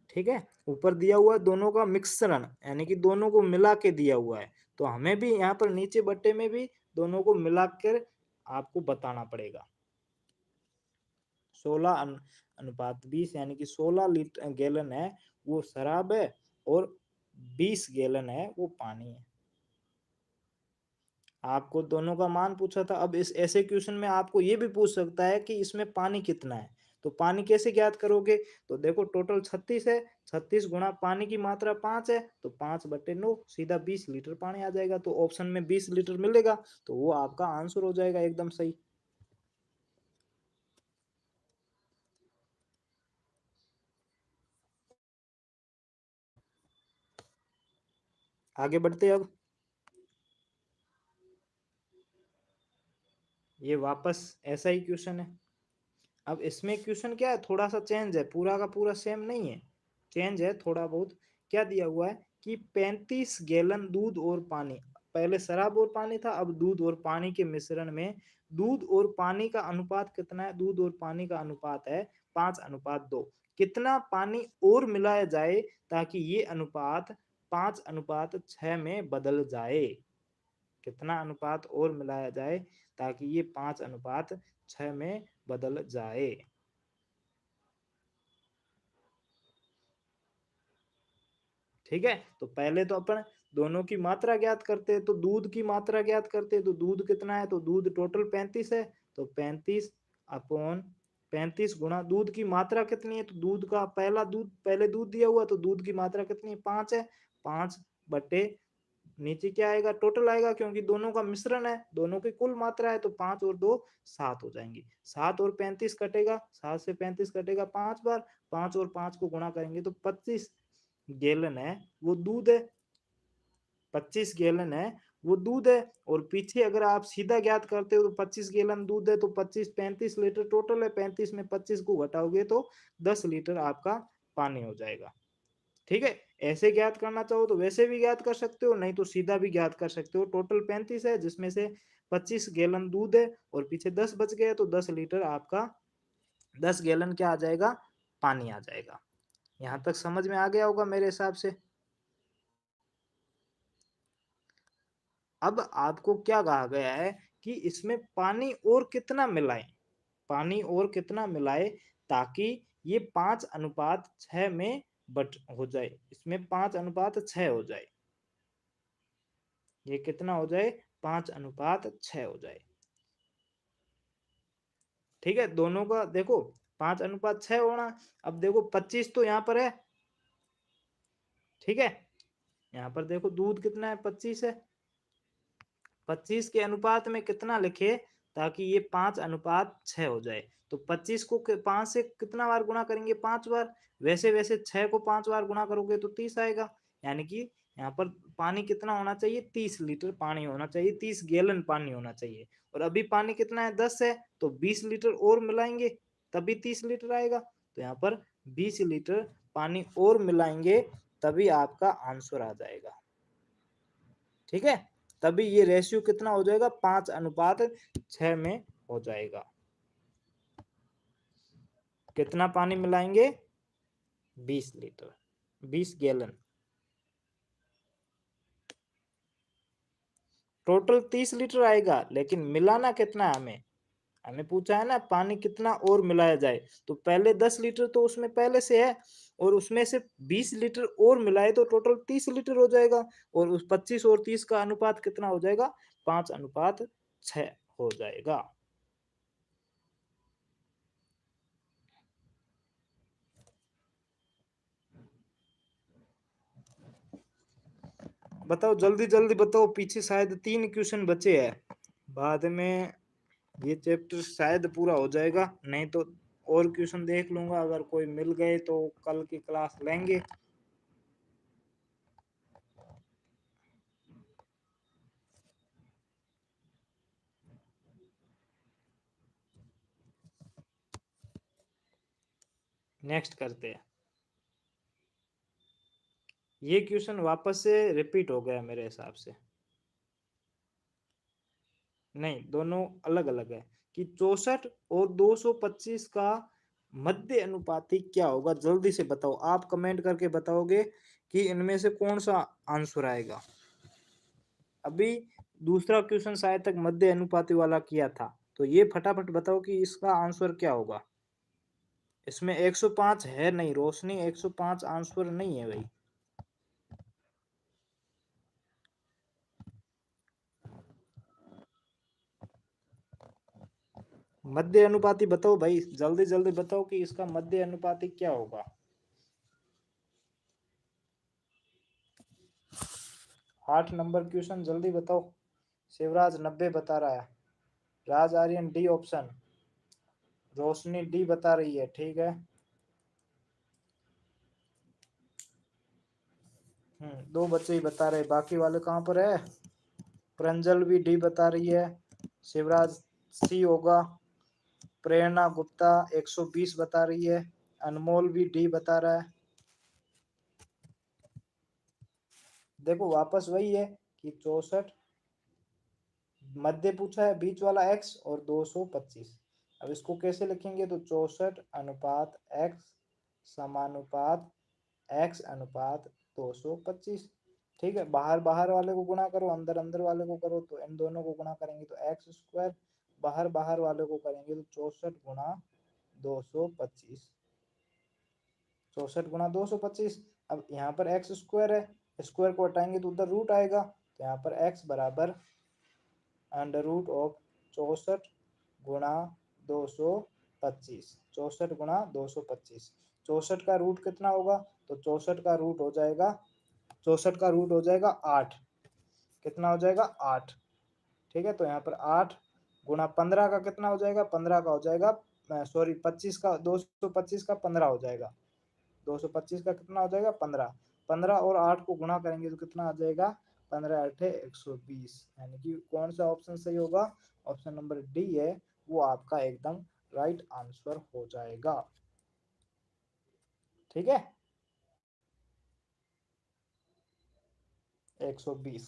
ठीक है, ऊपर दिया हुआ है दोनों का मिश्रण, यानी कि दोनों को मिला के दिया हुआ है। तो हमें भी यहाँ पर नीचे बट्टे में भी दोनों को मिलाकर आपको बताना पड़ेगा। 16:20, यानी कि 16 लीटर गैलन है वो शराब है और 20 गैलन है वो पानी है। आपको दोनों का मान पूछा था। अब इस ऐसे क्वेश्चन में आपको ये भी पूछ सकता है कि इसमें पानी कितना है, तो पानी कैसे ज्ञात करोगे। तो देखो टोटल 36 है, 36 गुणा पानी की मात्रा 5 है, तो 5/9 सीधा 20 लीटर पानी आ जाएगा। तो ऑप्शन में 20 लीटर मिलेगा, तो वो आपका आंसर हो जाएगा एकदम सही। आगे बढ़ते अब। ये वापस ऐसा ही क्वेश्चन है। अब इसमें क्वेश्चन क्या है, थोड़ा सा चेंज है, पूरा का पूरा सेम नहीं है, चेंज है थोड़ा बहुत। क्या दिया हुआ है कि 35 गैलन दूध और पानी, पहले शराब और पानी था, अब दूध और पानी के मिश्रण में दूध और पानी का अनुपात कितना है, दूध और पानी का अनुपात है 5:2। कितना पानी और मिलाया जाए ताकि ये अनुपात 5:6 में बदल जाए। कितना अनुपात और मिलाया जाए ताकि ये 5:6 में बदल जाए। ठीक है, तो पहले तो अपन दोनों की मात्रा ज्ञात करते हैं। तो दूध की मात्रा ज्ञात करते हैं, तो दूध कितना है, तो दूध टोटल 35 है, तो 35 गुणा दूध की मात्रा कितनी है, तो दूध का पहले दूध दिया हुआ, तो दूध की मात्रा कितनी है, 5 है। 5 बटे नीचे क्या आएगा, टोटल आएगा, क्योंकि दोनों का मिश्रण है, दोनों की कुल मात्रा है, तो 5 और 2 7 हो जाएंगे। 7 और 35 कटेगा, 7 से 35 कटेगा 5 बार, 5 और 5 को गुणा करेंगे तो 25 गैलन है वो दूध है। 25 गैलन है वो दूध है। और पीछे अगर आप सीधा ज्ञात करते हो तो 25 गैलन दूध है, तो 25 35 लीटर टोटल है, 35 में 25 को घटाओगे तो 10 लीटर आपका पानी हो जाएगा। ठीक है, ऐसे ज्ञात करना चाहो तो वैसे भी ज्ञात कर सकते हो, नहीं तो सीधा भी ज्ञात कर सकते हो। टोटल 35 है, जिसमें से 25 गैलन दूध है और पीछे 10 बच गए, तो 10 लीटर आपका 10 गैलन क्या आ जाएगा, पानी आ जाएगा। यहां तक समझ में आ गया होगा मेरे हिसाब से। अब आपको क्या कहा गया है कि इसमें पानी और कितना मिलाएं, पानी और कितना मिलाए ताकि ये 5:6 में बट हो जाए, इसमें 5:6 हो जाए, ये कितना हो जाए, 5:6 हो जाए। ठीक है, दोनों का देखो 5:6 होना। अब देखो 25 तो यहाँ पर है, ठीक है, यहाँ पर देखो दूध कितना है, 25 है, 25 के अनुपात में कितना लिखे ताकि ये 5:6 हो जाए। तो 25 को 5 से कितना बार गुणा करेंगे? 5 बार। वैसे वैसे 6 को 5 बार गुणा करोगे तो 30 आएगा। यानी कि यहाँ पर पानी कितना होना चाहिए? 30 लीटर पानी होना चाहिए, 30 गैलन पानी होना चाहिए। और अभी पानी कितना है? 10 है, तो 20 लीटर और मिलाएंगे तभी 30 लीटर आएगा। तो यहाँ पर 20 लीटर पानी और मिलाएंगे तभी आपका आंसर आ जाएगा। ठीक है, तभी ये रेशियो कितना हो जाएगा? 5:6 में हो जाएगा। कितना पानी मिलाएंगे? 20 लीटर, 20 गैलन। टोटल 30 लीटर आएगा, लेकिन मिलाना कितना है हमें? हमें पूछा है ना पानी कितना और मिलाया जाए, तो पहले 10 लीटर तो उसमें पहले से है और उसमें से 20 लीटर और मिलाए तो टोटल 30 लीटर हो जाएगा। और उस 25 और 30 का अनुपात कितना हो जाएगा? 5:6 हो जाएगा। बताओ जल्दी जल्दी बताओ, पीछे शायद 3 क्वेश्चन बचे हैं। बाद में ये चैप्टर शायद पूरा हो जाएगा, नहीं तो और क्वेश्चन देख लूंगा, अगर कोई मिल गए तो कल की क्लास लेंगे। नेक्स्ट करते हैं। ये क्वेश्चन वापस से रिपीट हो गया मेरे हिसाब से। नहीं, दोनों अलग अलग है कि 64 और 225 का मध्य अनुपाती क्या होगा? जल्दी से बताओ, आप कमेंट करके बताओगे कि इनमें से कौन सा आंसर आएगा। अभी दूसरा क्वेश्चन शायद तक मध्य अनुपाती वाला किया था, तो ये फटाफट बताओ कि इसका आंसर क्या होगा। इसमें 105 है नहीं रोशनी, 105 आंसर नहीं है भाई। मध्य अनुपाती बताओ भाई, जल्दी जल्दी बताओ कि इसका मध्य अनुपाती क्या होगा। 8 नंबर क्वेश्चन जल्दी बताओ। शिवराज 90 बता रहा है, राज आर्यन डी ऑप्शन, रोशनी डी बता रही है। ठीक है, दो बच्चे ही बता रहे, बाकी वाले कहाँ पर है? प्रंजल भी डी बता रही है, शिवराज सी होगा, प्रेरणा गुप्ता 120 बता रही है, अनमोल भी डी बता रहा है। देखो वापस वही है कि 64 मध्य पूछा है, बीच वाला x और 225। अब इसको कैसे लिखेंगे? तो 64 अनुपात x समानुपात x अनुपात 225। ठीक है, बाहर बाहर वाले को गुणा करो, अंदर अंदर वाले को करो, तो इन दोनों को गुणा करेंगे तो एक्स स्क्वायर, बाहर बाहर वाले को करेंगे तो 64 गुणा 225, 64 गुणा 225। अब यहाँ पर एक्स स्क्वायर है, स्क्वायर को हटाएंगे तो उधर रूट आएगा, तो यहाँ पर x बराबर अंडर रूट ऑफ 64 गुणा 225, 64 गुणा 225। 64 का रूट कितना होगा? तो 64 का रूट हो जाएगा, 64 का रूट हो जाएगा 8। कितना हो जाएगा? 8। ठीक है, तो यहाँ पर 8 गुणा 15 का कितना हो जाएगा? 15 का हो जाएगा, सॉरी 25 का, 225 का 15 हो जाएगा, 225 का कितना हो जाएगा? 15। 15 और 8 को गुणा करेंगे तो कितना आ जाएगा? 15 8 120। यानी कि कौन सा ऑप्शन सही होगा? ऑप्शन नंबर डी है, वो आपका एकदम राइट आंसर हो जाएगा। ठीक है, 120।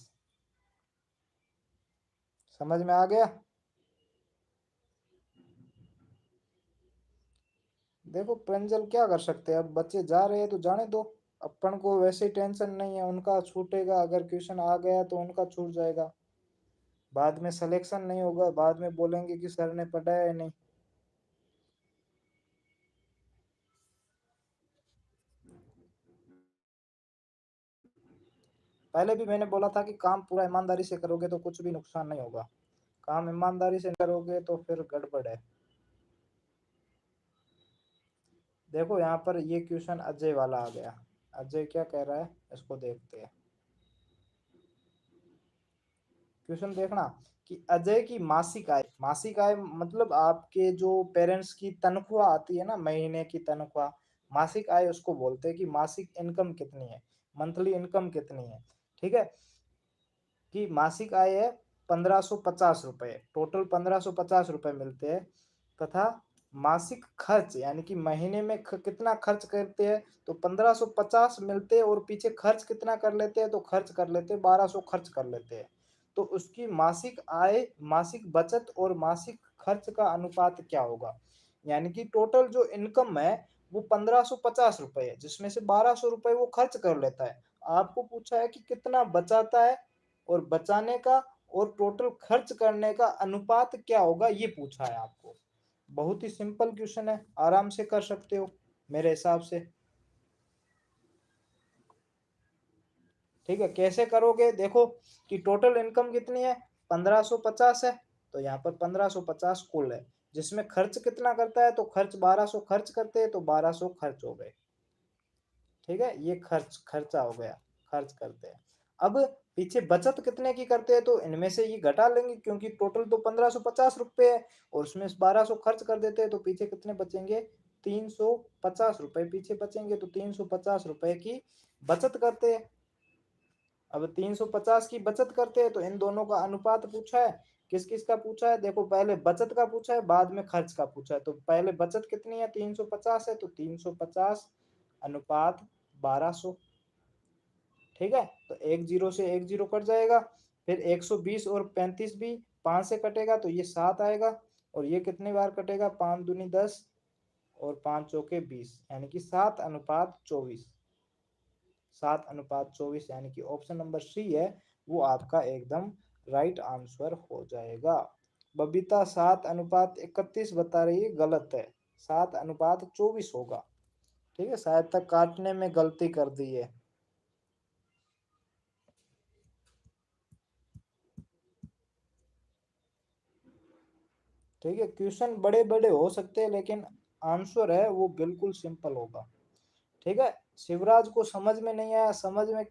समझ में आ गया? देखो प्रंजल क्या कर सकते हैं, अब बच्चे जा रहे हैं तो जाने दो, अपन को वैसे ही टेंशन नहीं है, उनका छूटेगा, अगर क्वेश्चन आ गया तो उनका छूट जाएगा, बाद में सिलेक्शन नहीं होगा, बाद में बोलेंगे कि सर ने पढ़ाया है नहीं। पहले भी मैंने बोला था कि काम पूरा ईमानदारी से करोगे तो कुछ भी नुकसान नहीं होगा, काम ईमानदारी से करोगे तो फिर गड़बड़ है। देखो यहाँ पर ये क्वेश्चन अजय वाला आ गया, अजय क्या कह रहा है इसको देखते हैं। क्वेश्चन देखना कि अजय की मासिक आय मतलब आपके जो पेरेंट्स की तनख्वाह आती है ना, महीने की तनख्वाह, मासिक आय उसको बोलते हैं कि मासिक इनकम कितनी है, मंथली इनकम कितनी है। ठीक है, कि मासिक आय है 1550 रुपए, टोटल 1550 रुपए मिलते हैं। तथा मासिक खर्च यानी कि महीने में कितना खर्च करते हैं, तो 1550 मिलते हैं और पीछे खर्च कितना कर लेते हैं, तो खर्च कर लेते हैं 1200 खर्च कर लेते हैं। तो उसकी मासिक आय, मासिक बचत और मासिक खर्च का अनुपात क्या होगा, यानी कि टोटल जो इनकम है वो 1550 रुपए है, जिसमें से 1200 रुपए वो खर्च कर लेता है। आपको पूछा है कि कितना बचाता है, और बचाने का और टोटल खर्च करने का अनुपात क्या होगा, ये पूछा है आपको। बहुत ही सिंपल क्वेश्चन है, आराम से कर सकते हो मेरे हिसाब से। ठीक है, कैसे करोगे, देखो कि टोटल इनकम कितनी है, 1550 है, तो यहाँ पर 1550 कुल है, जिसमें खर्च कितना करता है, तो खर्च 1200 खर्च करते हैं, तो 1200 खर्च हो गए। ठीक है, ये खर्चा हो गया, खर्च करते हैं। अब पीछे बचत कितने की करते हैं, तो इनमें से ये घटा लेंगे, क्योंकि टोटल तो 1550 रुपए है और उसमें 1200 खर्च कर देते हैं, तो पीछे कितने बचेंगे, 350 रुपए पीछे बचेंगे। तो 350 रुपए की बचत करते हैं। अब 350 की बचत करते हैं, तो इन दोनों का अनुपात पूछा है। किस किस का पूछा है, देखो पहले बचत का पूछा है, बाद में खर्च का पूछा है। तो पहले बचत कितनी है, 350 है, तो 350 अनुपात 1200। ठीक है, तो एक जीरो से एक जीरो कट जाएगा। फिर 120 और 35 भी 5 से कटेगा, तो ये 7 आएगा। और ये कितनी बार कटेगा, 5 दूनी 10 और 5 चौके 20, यानी कि 7:24। 7:24, यानी कि ऑप्शन नंबर सी है वो आपका एकदम राइट आंसर हो जाएगा। बबीता 7:31 बता रही है, गलत है, 7:24 होगा। ठीक है, शायद तक काटने में गलती कर दी है। ठीक है, क्वेश्चन बड़े बड़े हो सकते हैं, लेकिन आंसर है वो बिल्कुल सिंपल होगा। ठीक है, शिवराज को समझ में नहीं आया, समझ में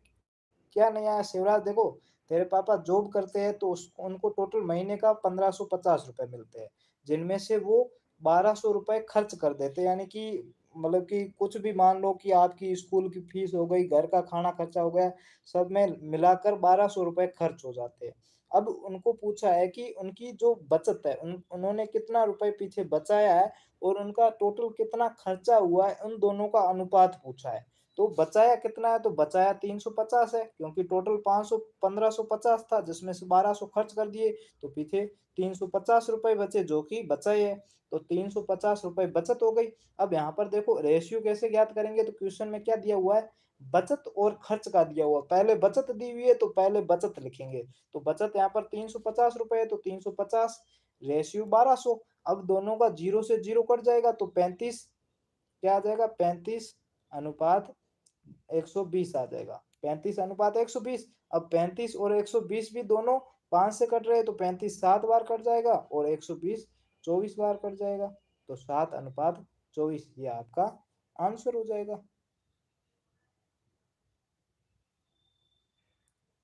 क्या नहीं आया, शिवराज देखो, तेरे पापा जॉब करते हैं, तो उनको टोटल महीने का 1550 रुपए मिलते हैं, जिनमें से वो 1200 रुपए खर्च कर देते हैं, यानी कि मतलब कि कुछ भी मान लो कि आपकी स्कूल की फीस हो गई, घर का खाना खर्चा हो गया, सब में मिलाकर 1200 रुपए खर्च हो जाते हैं। अब उनको पूछा है कि उनकी जो बचत है, उन्होंने कितना रुपए पीछे बचाया है और उनका टोटल कितना खर्चा हुआ है, उन दोनों का अनुपात पूछा है। तो बचाया कितना है, तो बचाया 350 है, क्योंकि टोटल 500 1550 था, जिसमें से 1200 खर्च कर दिए, तो पीछे 350 रुपए बचे जो कि बचाए है। तो 350 रुपए बचत हो गई। अब यहाँ पर देखो रेशियो कैसे ज्ञात करेंगे, तो क्वेश्चन में क्या दिया हुआ है, बचत और खर्च का दिया हुआ, पहले बचत दी हुई है तो पहले बचत लिखेंगे। तो बचत यहाँ पर 350 रुपए है, तो 350 रेशियो 1200। अब दोनों का जीरो से जीरो कट जाएगा, तो 35 क्या आ जाएगा, 35 अनुपात 120 आ जाएगा, 35:120। अब 35 और 120 भी दोनों 5 से कट रहे हैं, तो 35 7 बार कट जाएगा और 120 24 बार कट जाएगा। तो 7:24 ये आपका आंसर हो जाएगा।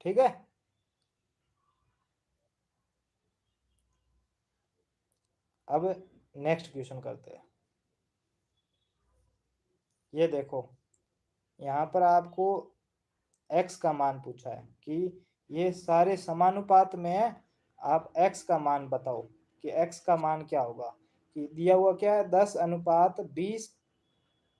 ठीक है, अब नेक्स्ट क्वेश्चन करते हैं। ये देखो, यहाँ पर आपको x का मान पूछा है कि ये सारे समानुपात में है, आप x का मान बताओ कि x का मान क्या होगा। कि दिया हुआ क्या है, 10:20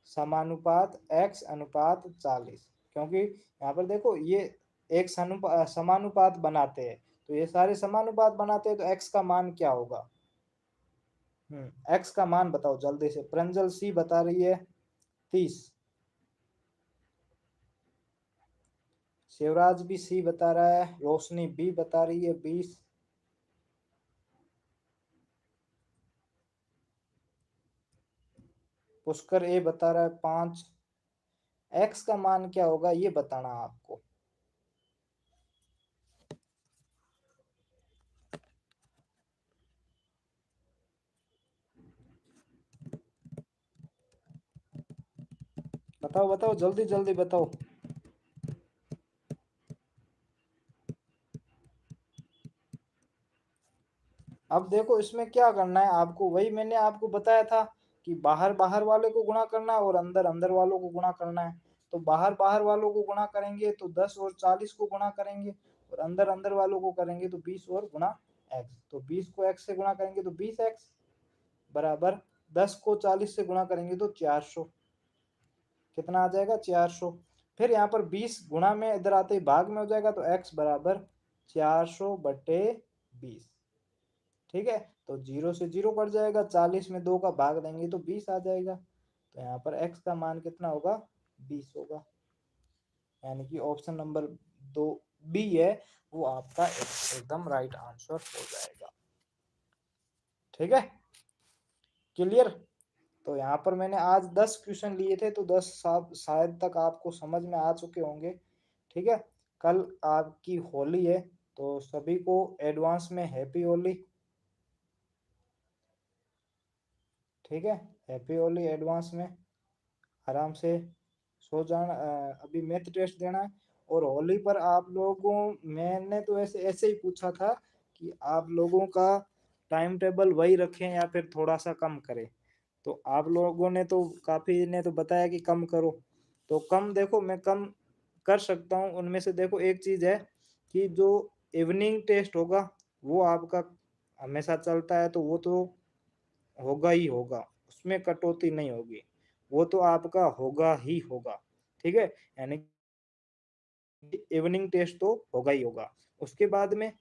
समानुपात x:40। क्योंकि यहाँ पर देखो ये एक समानुपात बनाते हैं, तो ये सारे समानुपात बनाते हैं, तो x का मान क्या होगा। x का मान बताओ जल्दी से, प्रंजल सी बता रही है 30, शिवराज भी सी बता रहा है, रोशनी बी बता रही है 20, पुष्कर ए बता रहा है 5। x का मान क्या होगा ये बताना आपको। बताओ बताओ जल्दी जल्दी बताओ। अब देखो इसमें क्या करना है आपको, वही मैंने आपको बताया था कि बाहर बाहर वाले को गुणा करना है और अंदर अंदर वालों को गुणा करना है। तो बाहर बाहर वालों को गुणा करेंगे तो 10 और 40 को गुणा करेंगे, और अंदर अंदर वालों को करेंगे तो 20 और गुणा एक्स। तो 20 को एक्स से गुणा करेंगे तो 20x बराबर 10 को 40 से गुणा करेंगे तो 400। कितना आ जाएगा? 400। फिर यहाँ पर 20 गुणा में इधर आते ही भाग में हो जाएगा तो x बराबर 400/20। ठीक है, तो 0 से 0 कट जाएगा, 40 में 2 का भाग देंगे तो 20 आ जाएगा। तो यहाँ पर x का मान कितना होगा? 20 होगा। यानी कि ऑप्शन नंबर 2 बी है वो आपका एकदम राइट आंसर हो जाएगा। ठीक है, क्लियर? तो यहाँ पर मैंने आज 10 क्वेश्चन लिए थे तो 10 शायद तक आपको समझ में आ चुके होंगे। ठीक है, कल आपकी होली है तो सभी को एडवांस में हैप्पी होली। ठीक है, हैप्पी होली एडवांस में। आराम से सो जाना, अभी मैथ टेस्ट देना है। और होली पर आप लोगों, मैंने तो ऐसे ऐसे ही पूछा था कि आप लोगों का टाइम टेबल वही रखें या फिर थोड़ा सा कम करें। तो आप लोगों ने तो काफी ने तो बताया कि कम करो, तो कम देखो मैं कम कर सकता हूँ। उनमें से देखो एक चीज है कि जो इवनिंग टेस्ट होगा वो आपका हमेशा चलता है, तो वो तो होगा ही होगा, उसमें कटौती नहीं होगी, वो तो आपका होगा ही होगा। ठीक है, यानी इवनिंग टेस्ट तो होगा ही होगा। उसके बाद में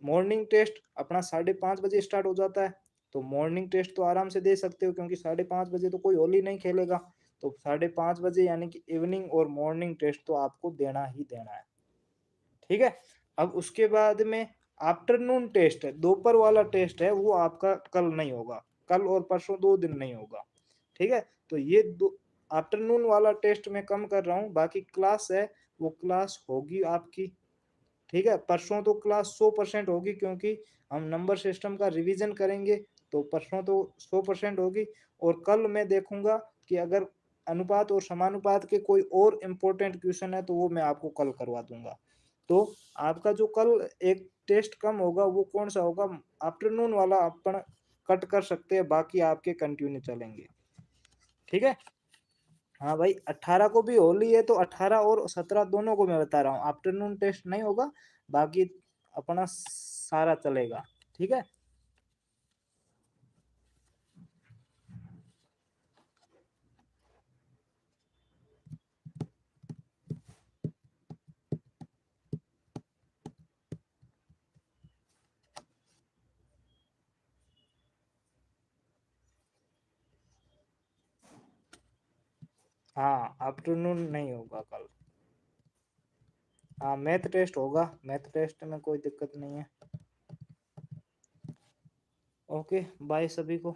मॉर्निंग टेस्ट अपना 5:30 बजे स्टार्ट हो जाता है, तो मॉर्निंग टेस्ट तो आराम से दे सकते हो क्योंकि 5:30 बजे तो कोई होली नहीं खेलेगा। तो 5:30 बजे यानी कि इवनिंग और मॉर्निंग टेस्ट तो आपको देना ही देना है। ठीक है, अब उसके बाद में आफ्टरनून टेस्ट है, दोपहर वाला टेस्ट है, वो आपका कल नहीं होगा, कल और परसों 2 दिन नहीं होगा। ठीक है, तो ये दो आफ्टरनून वाला टेस्ट मैं कम कर रहा हूँ, बाकी क्लास है वो क्लास होगी आपकी। ठीक है, परसों तो क्लास 100% होगी क्योंकि हम नंबर सिस्टम का रिवीजन करेंगे, तो परसों तो 100% होगी। और कल मैं देखूंगा कि अगर अनुपात और समानुपात के कोई और इम्पोर्टेंट क्वेश्चन है तो वो मैं आपको कल करवा दूंगा। तो आपका जो कल एक टेस्ट कम होगा वो कौन सा होगा? आफ्टरनून वाला अपन कट कर सकते हैं, बाकी आपके कंटिन्यू चलेंगे। ठीक है, हाँ भाई, 18 को भी होली है तो 18 और 17 दोनों को मैं बता रहा हूँ, आफ्टरनून टेस्ट नहीं होगा, बाकी अपना सारा चलेगा। ठीक है, हाँ आफ्टरनून नहीं होगा कल। हाँ मैथ टेस्ट होगा, मैथ टेस्ट में कोई दिक्कत नहीं है। ओके बाय सभी को।